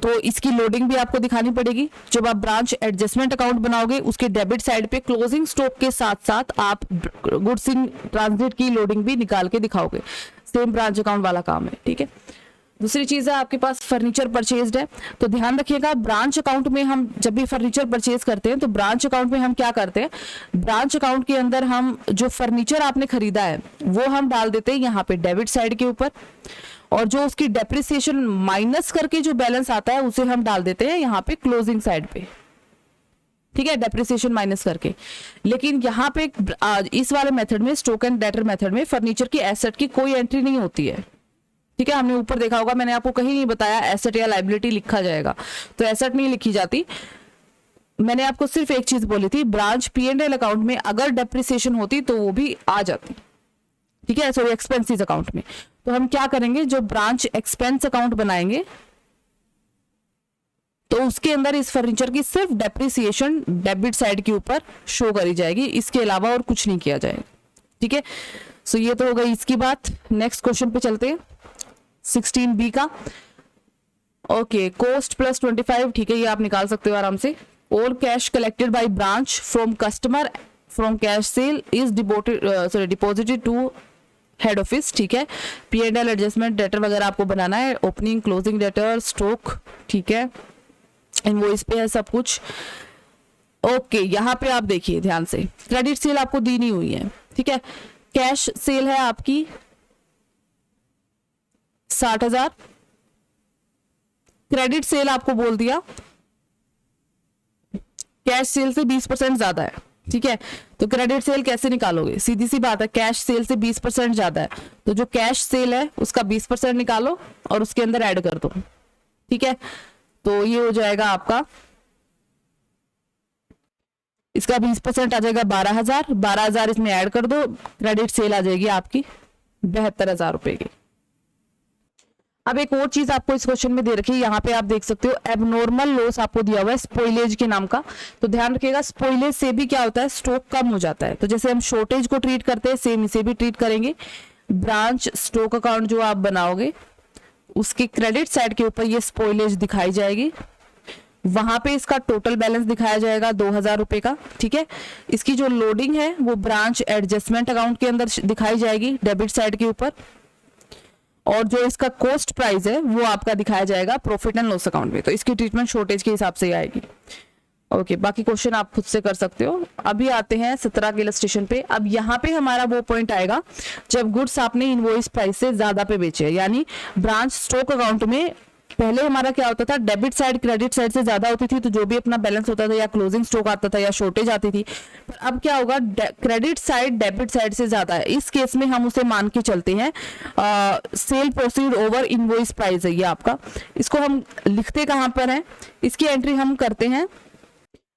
तो इसकी लोडिंग भी आपको दिखानी पड़ेगी। जब आप ब्रांच एडजस्टमेंट अकाउंट बनाओगे उसके डेबिट साइड पे क्लोजिंग स्टॉक के साथ साथ आप गुड्स इन ट्रांजिट की लोडिंग भी निकाल के दिखाओगे। सेम ब्रांच अकाउंट वाला काम है, ठीक है। दूसरी चीज है, आपके पास फर्नीचर परचेज्ड है, तो ध्यान रखिएगा ब्रांच अकाउंट में हम जब भी फर्नीचर परचेज करते हैं तो ब्रांच अकाउंट में हम क्या करते हैं, ब्रांच अकाउंट के अंदर हम जो फर्नीचर आपने खरीदा है वो हम डाल देते हैं यहाँ पे डेबिट साइड के ऊपर, और जो उसकी डेप्रिसिएशन माइनस करके जो बैलेंस आता है उसे हम डाल देते हैं यहाँ पे क्लोजिंग साइड पे, ठीक है, डेप्रिसिएशन माइनस करके। लेकिन यहाँ पे इस वाले मेथड में, स्टॉक एंड डेटर मेथड में, फर्नीचर की एसेट की कोई एंट्री नहीं होती है, ठीक है। हमने ऊपर देखा होगा, मैंने आपको कहीं नहीं बताया एसेट या लायबिलिटी लिखा जाएगा, तो एसेट नहीं लिखी जाती। मैंने आपको सिर्फ एक चीज बोली थी, ब्रांच P&L अकाउंट में अगर डेप्रिसिएशन होती तो वो भी आ जाती, ठीक है, सॉरी एक्सपेंसेस अकाउंट में। तो हम क्या करेंगे, जो ब्रांच एक्सपेंस अकाउंट बनाएंगे तो उसके अंदर इस फर्नीचर की सिर्फ डेप्रिसिएशन डेबिट साइड के ऊपर शो करी जाएगी, इसके अलावा और कुछ नहीं किया जाएगा, ठीक है। सो ये तो हो गई इसकी बात। नेक्स्ट क्वेश्चन पे चलते हैं, 16B का। ओके, कॉस्ट प्लस 25, ठीक है, ये आप निकाल सकते हो आराम से। All cash collected by branch from customer from cash sale is deposited to head office, ठीक है। P&L एडजस्टमेंट डेटर वगैरह आपको बनाना है, ओपनिंग क्लोजिंग डेटर स्टॉक, ठीक है, इनवॉइस पे है सब कुछ। ओके, यहाँ पे आप देखिए ध्यान से, क्रेडिट सेल आपको दी नहीं हुई है, ठीक है। कैश सेल है आपकी 60,000, क्रेडिट सेल आपको बोल दिया कैश सेल से 20% ज्यादा है, ठीक है। तो क्रेडिट सेल कैसे निकालोगे, सीधी सी बात है, कैश सेल से 20% ज्यादा है, तो जो कैश सेल है उसका 20% निकालो और उसके अंदर ऐड कर दो, ठीक है। तो ये हो जाएगा आपका, इसका 20% आ जाएगा 12,000, 12,000 इसमें ऐड कर दो, क्रेडिट सेल आ जाएगी आपकी 72,000 रुपए की। अब एक और चीज आपको इस क्वेश्चन में दे रखी है, यहाँ पे आप देख सकते हो एबनॉर्मल लॉस आपको दिया हुआ है स्पॉइलेज के नाम का। तो ध्यान रखिएगा, स्पॉइलेज से भी क्या होता है, स्टॉक कम हो जाता है। तो जैसे हम शॉर्टेज को ट्रीट करते हैं, सेम इसे भी ट्रीट करेंगे। ब्रांच स्टॉक अकाउंट जो आप बनाओगे उसके क्रेडिट साइड के ऊपर ये स्पॉइलेज दिखाई जाएगी, वहां पे इसका टोटल बैलेंस दिखाया जाएगा 2,000 रुपए का, ठीक है। इसकी जो लोडिंग है वो ब्रांच एडजस्टमेंट अकाउंट के अंदर दिखाई जाएगी डेबिट साइड के ऊपर, और जो इसका कॉस्ट प्राइस है वो आपका दिखाया जाएगा प्रॉफिट एंड लॉस अकाउंट में। तो इसकी ट्रीटमेंट शॉर्टेज के हिसाब से आएगी। ओके, बाकी क्वेश्चन आप खुद से कर सकते हो। अभी आते हैं 17 के इलस्ट्रेशन पे। अब यहाँ पे हमारा वो पॉइंट आएगा जब गुड्स आपने इनवॉइस प्राइस से ज्यादा पे बेचे, यानी ब्रांच स्टॉक अकाउंट में पहले हमारा क्या होता था, डेबिट साइड क्रेडिट साइड से ज्यादा होती थी, तो जो भी अपना बैलेंस होता था या क्लोजिंग स्टॉक आता था या शॉर्टेज आती थी। पर अब क्या होगा, क्रेडिट साइड डेबिट साइड से ज्यादा है। इस केस में हम उसे मान के चलते हैं cell proceed over invoice price है ये आपका। इसको हम लिखते कहाँ पर है, इसकी एंट्री हम करते हैं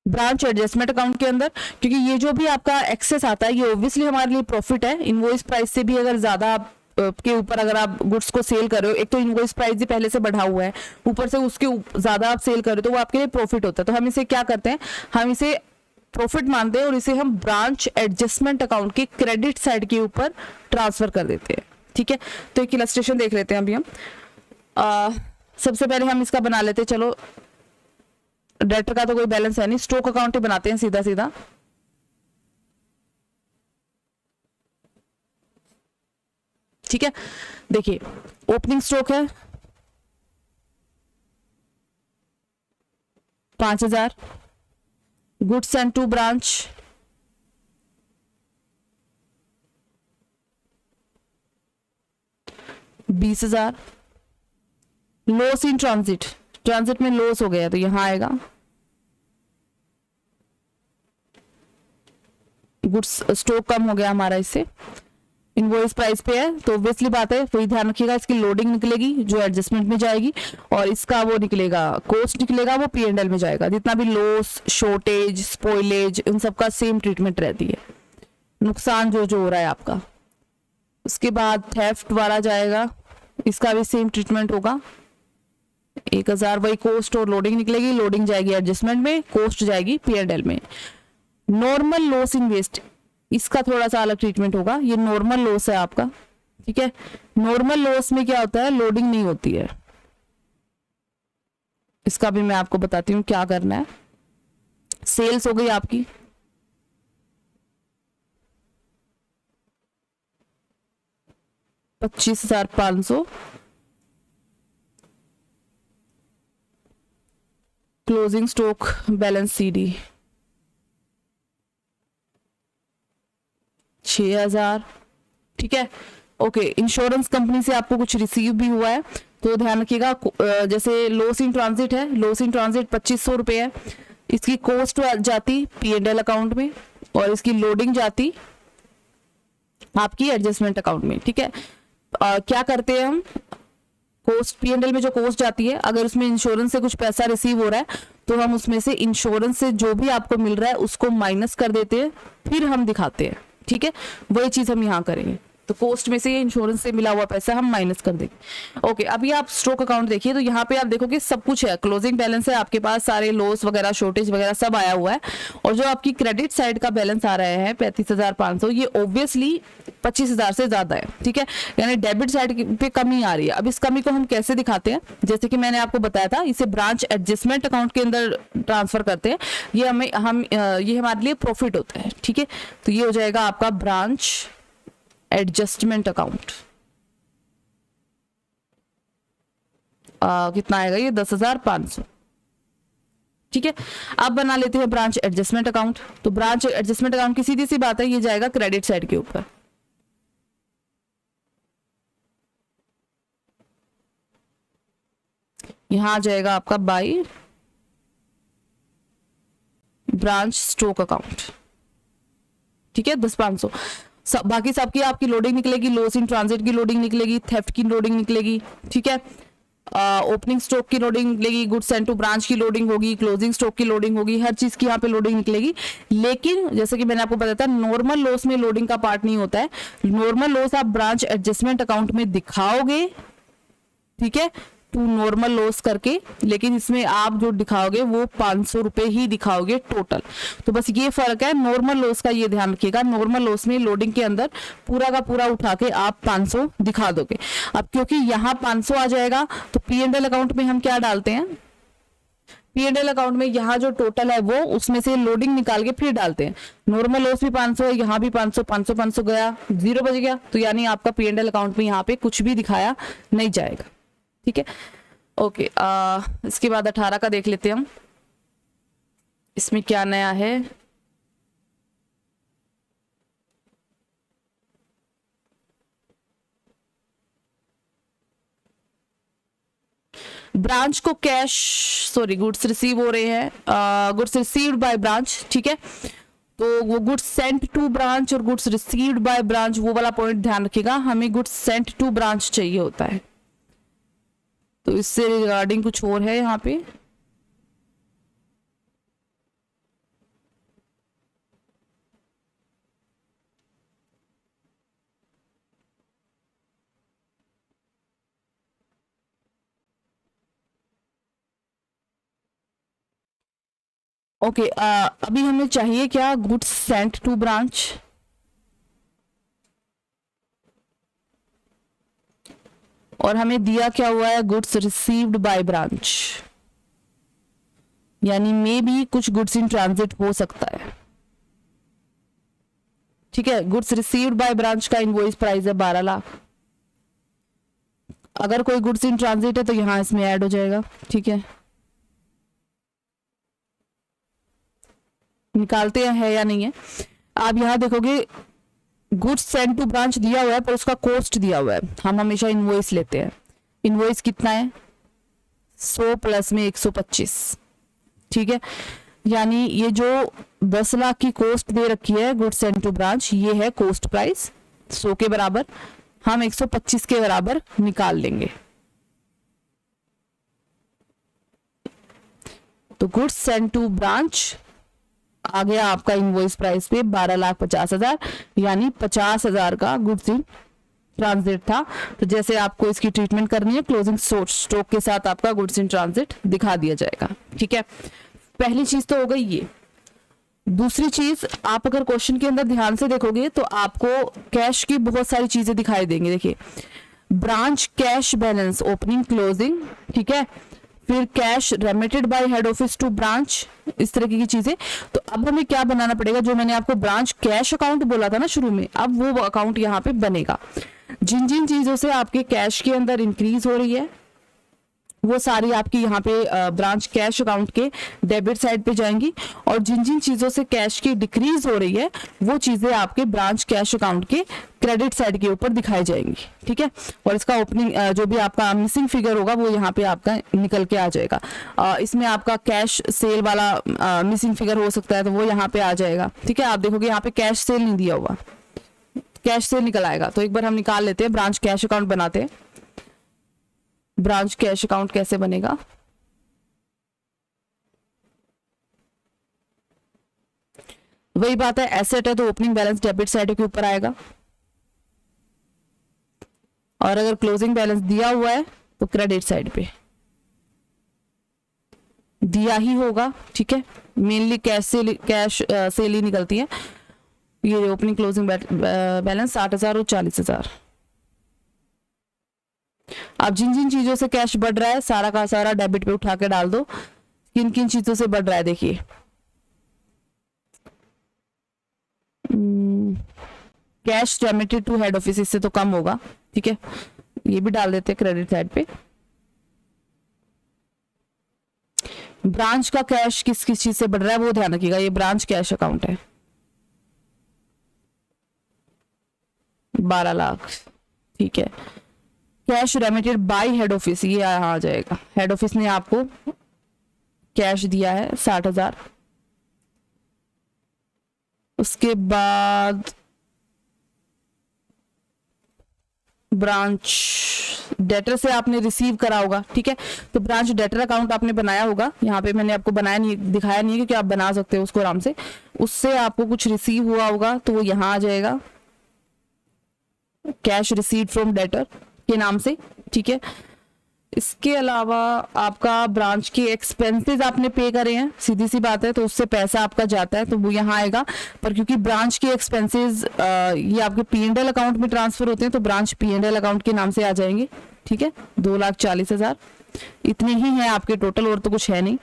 ब्रांच एडजस्टमेंट अकाउंट के अंदर, क्योंकि ये जो भी आपका एक्सेस आता है ये ऑब्वियसली हमारे लिए प्रॉफिट है। इनवॉइस प्राइस से भी अगर ज्यादा के ऊपर अगर आप गुड्स को सेल कर रहे हो, एक तो इनवॉइस प्राइस भी पहले से बढ़ा हुआ है, ऊपर से उसके ज्यादा आप सेल कर रहे हो, तो वो आपके लिए प्रॉफिट होता है। तो हम इसे क्या करते हैं, हम इसे प्रॉफिट मानते हैं और इसे हम ब्रांच एडजस्टमेंट अकाउंट के क्रेडिट साइड के ऊपर ट्रांसफर कर देते हैं। ठीक है, तो एक इलस्ट्रेशन देख लेते हैं अभी हम। सबसे पहले हम इसका बना लेते हैं, चलो डेटर का तो कोई बैलेंस है नहीं, स्टॉक अकाउंट ही बनाते हैं सीधा सीधा। ठीक है, देखिए ओपनिंग स्टॉक है 5,000, goods and to branch 20,000, loss in transit, transit में लॉस हो गया तो यहां आएगा, गुड्स स्टॉक कम हो गया हमारा इससे, इनवॉइस प्राइस पे है तो ऑब्वियसली बात है, वही ध्यान रखिएगा, इसकी लोडिंग निकलेगी जो एडजस्टमेंट में जाएगी, और इसका वो निकलेगा कॉस्ट निकलेगा, वो P&L में जाएगा। जितना भी लॉस, शॉर्टेज, स्पॉइलेज, इन सब का सेम ट्रीटमेंट रहती है, नुकसान जो जो हो रहा है आपका। उसके बाद थेफ्ट वाला जाएगा, इसका भी सेम ट्रीटमेंट होगा, 1,000 वही कॉस्ट और लोडिंग निकलेगी, लोडिंग जाएगी एडजस्टमेंट में, कॉस्ट जाएगी P&L में। नॉर्मल लॉस इन वेस्ट, इसका थोड़ा सा अलग ट्रीटमेंट होगा, ये नॉर्मल लॉस है आपका। ठीक है, नॉर्मल लॉस में क्या होता है, लोडिंग नहीं होती है, इसका भी मैं आपको बताती हूँ क्या करना है। सेल्स हो गई आपकी 25,500, क्लोजिंग स्टॉक बैलेंस CD 6,000। ठीक है, ओके, इंश्योरेंस कंपनी से आपको कुछ रिसीव भी हुआ है तो ध्यान रखिएगा, जैसे लॉस इन ट्रांजिट है, लॉस इन ट्रांजिट 2,500 रुपये है, इसकी कॉस्ट जाती P&L अकाउंट में और इसकी लोडिंग जाती आपकी एडजस्टमेंट अकाउंट में। ठीक है, क्या करते हैं हम, कॉस्ट P&L में जो कॉस्ट जाती है, अगर उसमें इंश्योरेंस से कुछ पैसा रिसीव हो रहा है तो हम उसमें से इंश्योरेंस से जो भी आपको मिल रहा है उसको माइनस कर देते हैं, फिर हम दिखाते हैं। ठीक है, वही चीज हम यहाँ करेंगे, तो कॉस्ट में से ये इंश्योरेंस से मिला हुआ पैसा हम माइनस कर देंगे। ओके, अभी आप स्टॉक अकाउंट देखिए तो यहाँ पे आप देखोगे सब कुछ है, क्लोजिंग बैलेंस है आपके पास, सारे लॉस वगैरह, शॉर्टेज वगैरह सब आया हुआ है, और जो आपकी क्रेडिट साइड का बैलेंस आ रहा है 35,500, ये ऑब्वियसली 25,000 से ज्यादा है। ठीक है, यानी डेबिट साइड पे कमी आ रही है। अब इस कमी को हम कैसे दिखाते हैं, जैसे कि मैंने आपको बताया था, इसे ब्रांच एडजस्टमेंट अकाउंट के अंदर ट्रांसफर करते हैं, ये ये हमारे लिए प्रॉफिट होता है। ठीक है, तो ये हो जाएगा आपका ब्रांच एडजस्टमेंट अकाउंट, कितना आएगा ये 10,500। ठीक है, अब बना लेते हैं ब्रांच एडजस्टमेंट अकाउंट। तो ब्रांच एडजस्टमेंट अकाउंट की सीधी सी बात है, ये जाएगा क्रेडिट साइड के ऊपर। यहां आ जाएगा आपका बाई ब्रांच स्टॉक अकाउंट। ठीक है, 10,500, बाकी सबकी आपकी लोडिंग निकलेगी, लॉस इन ट्रांजिट की लोडिंग निकलेगी, थेफ्ट की लोडिंग निकलेगी। ठीक है, ओपनिंग स्टॉक की लोडिंग निकलेगी, गुड्स एंड टू ब्रांच की लोडिंग होगी, क्लोजिंग स्टॉक की लोडिंग होगी, हर चीज की यहाँ पे लोडिंग निकलेगी। लेकिन जैसे कि मैंने आपको बताया था, नॉर्मल लॉस में लोडिंग का पार्ट नहीं होता है, नॉर्मल लॉस आप ब्रांच एडजस्टमेंट अकाउंट में दिखाओगे। ठीक है, टू नॉर्मल लॉस करके, लेकिन इसमें आप जो दिखाओगे वो 500 रुपए ही दिखाओगे टोटल। तो बस ये फर्क है, नॉर्मल लॉस का ये ध्यान रखिएगा, नॉर्मल लॉस में लोडिंग के अंदर पूरा का पूरा उठा के आप 500 दिखा दोगे। अब क्योंकि यहाँ 500 आ जाएगा तो P&L अकाउंट में हम क्या डालते हैं, P&L अकाउंट में यहाँ जो टोटल है वो उसमें से लोडिंग निकाल के फिर डालते हैं। नॉर्मल लॉस भी 500 है, यहाँ भी 500 500 500 गया, 0 बच गया, तो यानी आपका P&L अकाउंट में यहाँ पे कुछ भी दिखाया नहीं जाएगा। ठीक है, ओके, इसके बाद 18 का देख लेते हैं हम, इसमें क्या नया है। ब्रांच को कैश, सॉरी गुड्स रिसीव हो रहे हैं, गुड्स रिसीव्ड बाय ब्रांच, ठीक है। तो वो गुड्स सेंट टू ब्रांच और गुड्स रिसीव्ड बाय ब्रांच, वो वाला पॉइंट ध्यान रखिएगा, हमें गुड्स सेंट टू ब्रांच चाहिए होता है। तो इससे रिगार्डिंग कुछ और है यहाँ पे। ओके, अभी हमें चाहिए क्या, गुड्स सेंट टू ब्रांच। और हमें दिया क्या हुआ है, गुड्स रिसीव्ड बाय ब्रांच, यानी मे भी कुछ गुड्स इन ट्रांजिट हो सकता है, ठीक है। गुड्स रिसीव्ड बाय ब्रांच का इनवॉइस प्राइस है 12 लाख। अगर कोई गुड्स इन ट्रांजिट है तो यहां इसमें ऐड हो जाएगा, ठीक है। निकालते हैं या नहीं है। आप यहां देखोगे गुड्स सेंट टू ब्रांच दिया हुआ है पर उसका कॉस्ट दिया हुआ है। हम हमेशा इनवॉइस लेते हैं। इनवॉइस कितना है, 100 प्लस में 125, ठीक है। यानी ये जो 10 लाख की कॉस्ट दे रखी है गुड्स सेंट टू ब्रांच, ये है कॉस्ट प्राइस 100 के बराबर, हम 125 के बराबर निकाल लेंगे। तो गुड्स सेंट टू ब्रांच आ गया आपका इनवॉइस प्राइस पे 12,50,000, यानी 50,000 का गुड्स इन ट्रांजिट था। तो जैसे आपको इसकी ट्रीटमेंट करनी है, क्लोजिंग स्टॉक के साथ आपका गुड्स इन ट्रांजिट दिखा दिया जाएगा, ठीक है। पहली चीज तो हो गई ये। दूसरी चीज, आप अगर क्वेश्चन के अंदर ध्यान से देखोगे तो आपको कैश की बहुत सारी चीजें दिखाई देंगी। देखिए, branch cash balance opening closing, ठीक है, फिर cash remitted by head office to branch, इस तरह की चीजें। तो अब हमें क्या बनाना पड़ेगा, जो मैंने आपको ब्रांच कैश अकाउंट बोला था ना शुरू में, अब वो अकाउंट यहाँ पे बनेगा। जिन जिन चीजों से आपके कैश के अंदर इंक्रीज हो रही है वो सारी आपकी यहाँ पे ब्रांच कैश अकाउंट के डेबिट साइड पे जाएंगी, और जिन जिन चीजों से कैश की डिक्रीज हो रही है वो चीजें आपके ब्रांच कैश अकाउंट के क्रेडिट साइड के ऊपर दिखाई जाएंगी, ठीक है। और इसका ओपनिंग जो भी आपका मिसिंग फिगर होगा वो यहाँ पे आपका निकल के आ जाएगा। इसमें आपका कैश सेल वाला मिसिंग फिगर हो सकता है तो वो यहाँ पे आ जाएगा, ठीक है। आप देखोगे यहाँ पे कैश सेल नहीं दिया हुआ, कैश सेल निकल आएगा। तो एक बार हम निकाल लेते हैं, ब्रांच कैश अकाउंट बनाते हैं। ब्रांच कैश अकाउंट कैसे बनेगा, वही बात है, एसेट है तो ओपनिंग बैलेंस डेबिट साइड के ऊपर आएगा, और अगर क्लोजिंग बैलेंस दिया हुआ है तो क्रेडिट साइड पे दिया ही होगा, ठीक है। मेनली कैश सेल ही निकलती है। ये ओपनिंग क्लोजिंग बैलेंस 60,000 और 40,000। अब जिन जिन चीजों से कैश बढ़ रहा है सारा का सारा डेबिट पे उठा के डाल दो। किन किन चीजों से बढ़ रहा है, देखिए cash remitted to head office, इससे तो कम होगा, ठीक है। ये भी डाल देते हैं क्रेडिट साइड पे। ब्रांच का कैश किस किस चीज से बढ़ रहा है वो ध्यान रखिएगा, ये ब्रांच कैश अकाउंट है 12 लाख, ठीक है। Cash remitted by head office, ये यहाँ आ जाएगा। हेड ऑफिस ने आपको कैश दिया है 60,000। उसके बाद ब्रांच डेटर से आपने रिसीव करा होगा, ठीक है। तो ब्रांच डेटर अकाउंट आपने बनाया होगा, यहाँ पे मैंने आपको बनाया नहीं, दिखाया नहीं है क्योंकि आप बना सकते हो उसको आराम से। उससे आपको कुछ रिसीव हुआ होगा तो वो यहाँ आ जाएगा, कैश रिसीव फ्रॉम डेटर के नाम से, ठीक है। इसके अलावा आपका ब्रांच के एक्सपेंसेस आपने पे करे हैं, सीधी सी बात है, तो उससे पैसा आपका जाता है तो वो यहाँ आएगा। पर क्योंकि ब्रांच के एक्सपेंसेस ये आपके P&L अकाउंट में ट्रांसफर होते हैं तो ब्रांच P&L अकाउंट के नाम से आ जाएंगे, ठीक है। 2,40,000 इतने ही हैं आपके टोटल, और तो कुछ है नहीं।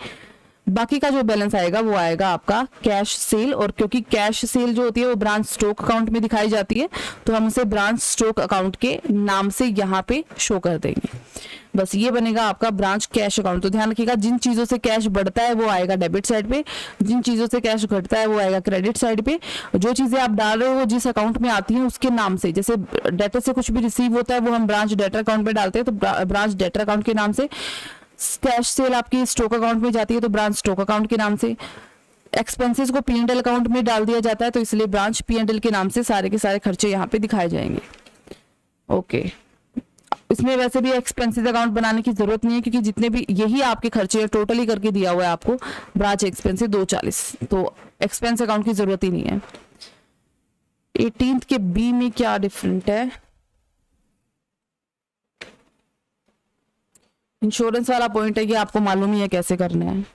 बाकी का जो बैलेंस आएगा वो आएगा आपका कैश सेल, और क्योंकि कैश सेल जो होती है वो ब्रांच स्टॉक अकाउंट में दिखाई जाती है तो हम उसे ब्रांच स्टॉक अकाउंट के नाम से यहाँ पे शो कर देंगे। बस ये बनेगा आपका ब्रांच कैश अकाउंट। तो ध्यान रखिएगा, जिन चीजों से कैश बढ़ता है वो आएगा डेबिट साइड पे, जिन चीजों से कैश घटता है वो आएगा क्रेडिट साइड पे। जो चीजें आप डाल रहे हो जिस अकाउंट में आती हैं उसके नाम से, जैसे डेटर से कुछ भी रिसीव होता है वो हम ब्रांच डेटर अकाउंट में डालते हैं तो ब्रांच डेटर अकाउंट के नाम से कैश सेल आपकी स्टॉक अकाउंट में जाती है तो ब्रांच स्टॉक अकाउंट के नाम से, एक्सपेंसेस को P&L अकाउंट में डाल दिया जाता है तो इसलिए ब्रांच P&L के नाम से सारे के सारे खर्चे यहाँ पे दिखाए जाएंगे। ओके, इसमें वैसे भी एक्सपेंसेस अकाउंट बनाने की जरूरत नहीं है क्योंकि जितने भी यही आपके खर्चे टोटली करके दिया हुआ है आपको, ब्रांच एक्सपेंसेस 240, तो एक्सपेंस अकाउंट की जरूरत ही नहीं है। 18th के बी में क्या डिफरेंट है, इंश्योरेंस वाला पॉइंट है कि आपको मालूम ही है कैसे करना है।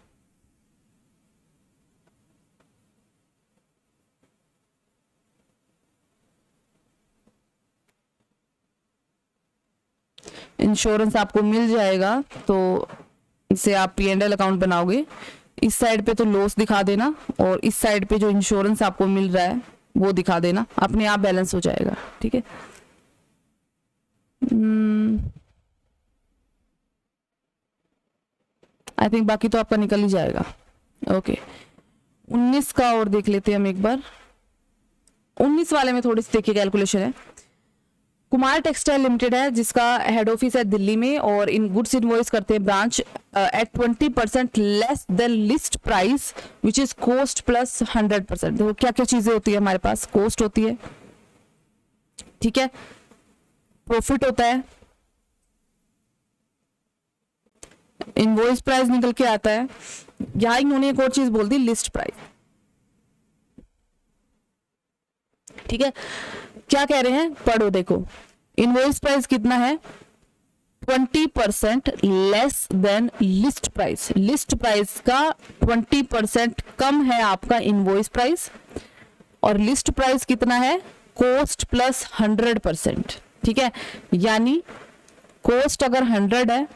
इंश्योरेंस आपको मिल जाएगा तो इसे आप P&L अकाउंट बनाओगे, इस साइड पे तो लॉस दिखा देना और इस साइड पे जो इंश्योरेंस आपको मिल रहा है वो दिखा देना, अपने आप बैलेंस हो जाएगा। ठीक है, आई थिंक बाकी तो आपका निकल ही जाएगा। ओके, 19 का और देख लेते हैं हम एक बार। 19 वाले में थोड़ी सी देखिए कैलकुलेशन है। कुमार टेक्सटाइल लिमिटेड है जिसका हेड ऑफिस है दिल्ली में और इन गुड्स इनवॉइस करते हैं branch at 20% less than list price which is cost plus 100%। देखो क्या क्या चीजें होती है हमारे पास, कॉस्ट होती है, ठीक है, प्रॉफिट होता है, इनवॉइस प्राइस निकल के आता है, यहां इन्होंने एक और चीज बोल दी, लिस्ट प्राइस। ठीक है, क्या कह रहे हैं पढ़ो, देखो इनवॉइस प्राइस कितना है 20% less than list price, list price का 20% कम है आपका इनवॉइस प्राइस, और लिस्ट प्राइस कितना है कॉस्ट प्लस 100%। ठीक है, यानी कॉस्ट अगर 100 है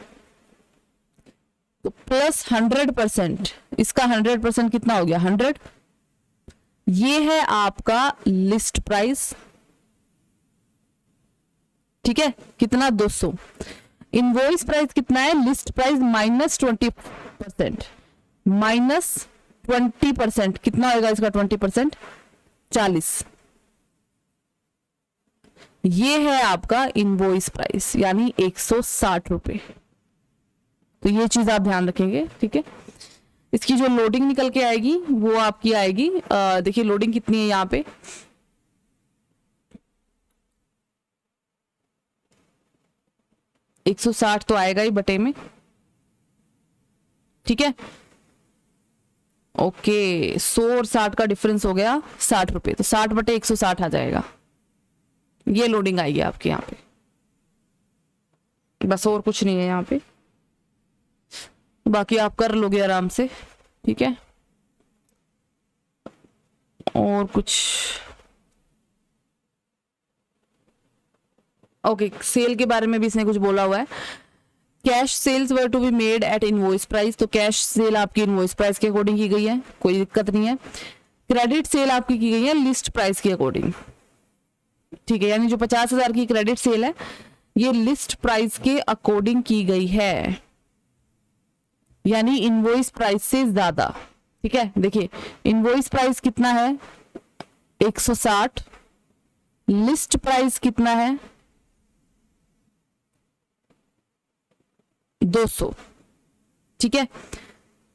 तो प्लस 100%, इसका 100% कितना हो गया 100, ये है आपका लिस्ट प्राइस। ठीक है, कितना 200। इनवॉइस प्राइस कितना है, लिस्ट प्राइस माइनस 20%, माइनस 20% कितना होगा इसका 20%, 40। ये है आपका इनवॉइस प्राइस यानी 160 रुपए। तो ये चीज आप ध्यान रखेंगे। ठीक है, इसकी जो लोडिंग निकल के आएगी वो आपकी आएगी, देखिए लोडिंग कितनी है यहाँ पे, $160 तो आएगा ही बटे में। ठीक है, ओके, 100 और 60 का डिफरेंस हो गया 60 रुपए, तो 60 बटे 160 आ जाएगा, ये लोडिंग आएगी आपके यहाँ पे, बस और कुछ नहीं है यहाँ पे, बाकी आप कर लोगे आराम से। ठीक है, और कुछ ओके, सेल के बारे में भी इसने कुछ बोला हुआ है, cash sales were to be made at invoice price, तो कैश सेल आपकी इनवॉइस प्राइस के अकॉर्डिंग की गई है, कोई दिक्कत नहीं है। क्रेडिट सेल आपकी की गई है लिस्ट प्राइस के अकॉर्डिंग। ठीक है, यानी जो 50,000 की क्रेडिट सेल है ये लिस्ट प्राइस के अकॉर्डिंग की गई है, यानी इनवॉइस प्राइस से ज्यादा। ठीक है, देखिए इनवॉइस प्राइस कितना है 160, लिस्ट प्राइस कितना है 200। ठीक है,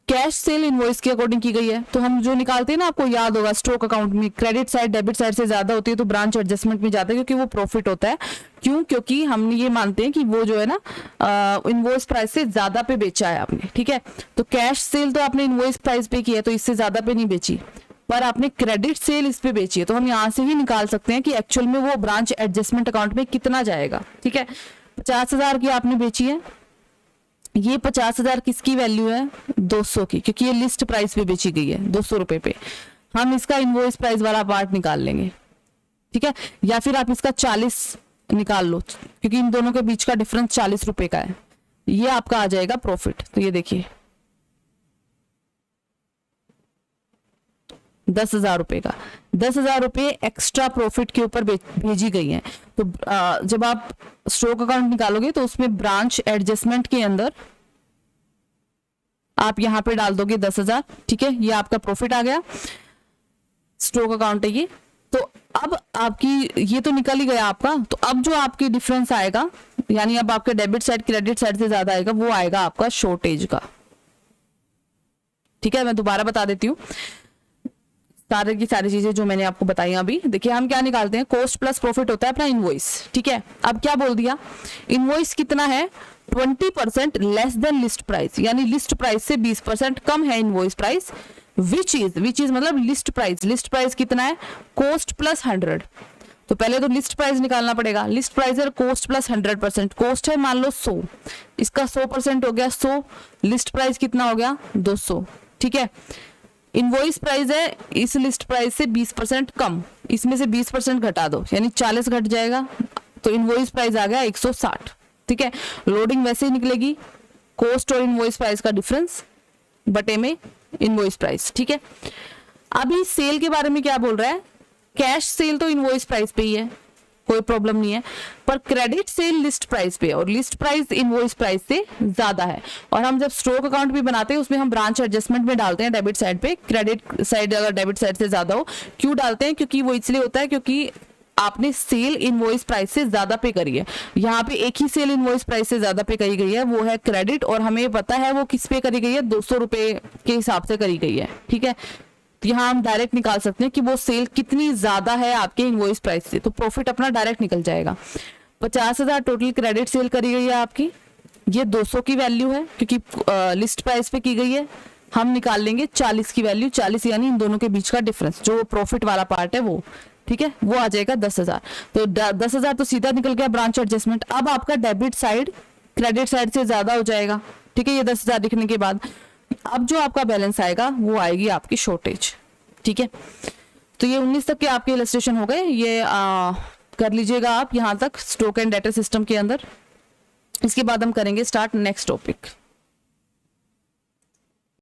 कैश सेल इनवॉइस के अकॉर्डिंग की गई है, तो हम जो निकालते हैं ना, आपको याद होगा स्टॉक अकाउंट में क्रेडिट साइड डेबिट साइड से ज्यादा होती है तो ब्रांच एडजस्टमेंट में जाता है क्योंकि वो प्रॉफिट होता है। क्यों? क्योंकि हम ये मानते हैं कि वो जो है ना इनवॉइस प्राइस से ज्यादा पे बेचा है आपने। ठीक है, तो कैश सेल तो आपने इनवॉइस प्राइस पे की है तो इससे ज्यादा पे नहीं बेची, पर आपने क्रेडिट सेल इस पे बेची है, तो हम यहाँ से ही निकाल सकते हैं कि एक्चुअल में वो ब्रांच एडजस्टमेंट अकाउंट में कितना जाएगा। ठीक है, 50,000 की आपने बेची है, ये 50,000 किसकी वैल्यू है 200 की, क्योंकि ये लिस्ट प्राइस पे बेची गई है 200 रुपए पे, हम इसका इनवॉइस प्राइस वाला पार्ट निकाल लेंगे। ठीक है, या फिर आप इसका 40 निकाल लो क्योंकि इन दोनों के बीच का डिफरेंस 40 रुपए का है, ये आपका आ जाएगा प्रॉफिट। तो ये देखिए 10,000 रुपए का, 10,000 रुपए एक्स्ट्रा प्रॉफिट के ऊपर भेजी गई है। तो जब आप स्टॉक अकाउंट निकालोगे तो उसमें ब्रांच एडजस्टमेंट के अंदर आप यहां पे डाल दोगे 10,000। ठीक है, ये आपका प्रॉफिट आ गया, स्टॉक अकाउंट है ये। तो अब आपकी ये तो निकल ही गया आपका, तो अब जो आपकी डिफरेंस आएगा यानी अब आपके डेबिट साइड क्रेडिट साइड से ज्यादा आएगा, वो आएगा आपका शॉर्टेज का। ठीक है, मैं दोबारा बता देती हूँ सारी की सारी चीजें जो मैंने आपको बताई अभी। देखिए हम क्या निकालते हैं, कॉस्ट प्लस प्रॉफिट होता है अपना इनवॉइस। ठीक है, अब क्या बोल दिया, इनवॉइस कितना है 20% लेस देन लिस्ट प्राइस, यानी लिस्ट प्राइस से 20% कम है इनवॉइस प्राइस। विच इज मतलब लिस्ट प्राइस कितना है, कॉस्ट प्लस 100। तो पहले तो लिस्ट प्राइस निकालना पड़ेगा, लिस्ट प्राइस है कॉस्ट प्लस 100%, कॉस्ट है मान लो 100, इसका 100% हो गया 100, लिस्ट प्राइस कितना हो गया 200। ठीक है, इनवॉइस प्राइस है इस लिस्ट प्राइस से 20% कम, इसमें से 20% घटा दो यानी 40 घट जाएगा, तो इनवॉइस प्राइस आ गया 160। ठीक है, लोडिंग वैसे ही निकलेगी, कॉस्ट और इनवॉइस प्राइस का डिफरेंस बटे में इनवॉइस प्राइस। ठीक है, अभी सेल के बारे में क्या बोल रहा है, कैश सेल तो इनवॉइस प्राइस पे ही है, कोई प्रॉब्लम नहीं है, पर क्रेडिट सेल लिस्ट प्राइस पे, और लिस्ट प्राइस इनवॉइस प्राइस से ज्यादा है। और हम जब स्टॉक अकाउंट भी बनाते हैं उसमें हम ब्रांच एडजस्टमेंट में डालते हैं डेबिट साइड पे, क्रेडिट साइड अगर डेबिट साइड से ज्यादा हो। क्यों डालते हैं, क्योंकि वो इसलिए होता है क्योंकि आपने सेल इनवॉइस प्राइस से ज्यादा पे करी है। यहाँ पे एक ही सेल इनवॉइस प्राइस से ज्यादा पे करी गई है, वो है क्रेडिट, और हमें पता है वो किस पे करी गई है, 200 रुपए के हिसाब से करी गई है। ठीक है, तो यहाँ हम डायरेक्ट निकाल सकते हैं कि वो सेल कितनी ज्यादा है आपके इनवॉइस प्राइस से, तो प्रॉफिट अपना डायरेक्ट निकल जाएगा। 50,000 टोटल क्रेडिट सेल करी गई है आपकी, ये 200 की वैल्यू है क्योंकि लिस्ट प्राइस पे की गई है। हम निकाल लेंगे 40 की वैल्यू, 40 यानी इन दोनों के बीच का डिफरेंस, जो प्रॉफिट वाला पार्ट है वो। ठीक है, वो आ जाएगा 10,000। तो 10,000 तो सीधा निकल गया ब्रांच एडजस्टमेंट। अब आपका डेबिट साइड क्रेडिट साइड से ज्यादा हो जाएगा। ठीक है, ये 10,000 लिखने के बाद अब जो आपका बैलेंस आएगा वो आएगी आपकी शॉर्टेज। ठीक है, तो ये 19 तक के आपके इलस्ट्रेशन हो गए, ये कर लीजिएगा आप यहाँ तक स्टॉक एंड डेटा सिस्टम के अंदर। इसके बाद हम करेंगे स्टार्ट नेक्स्ट टॉपिक।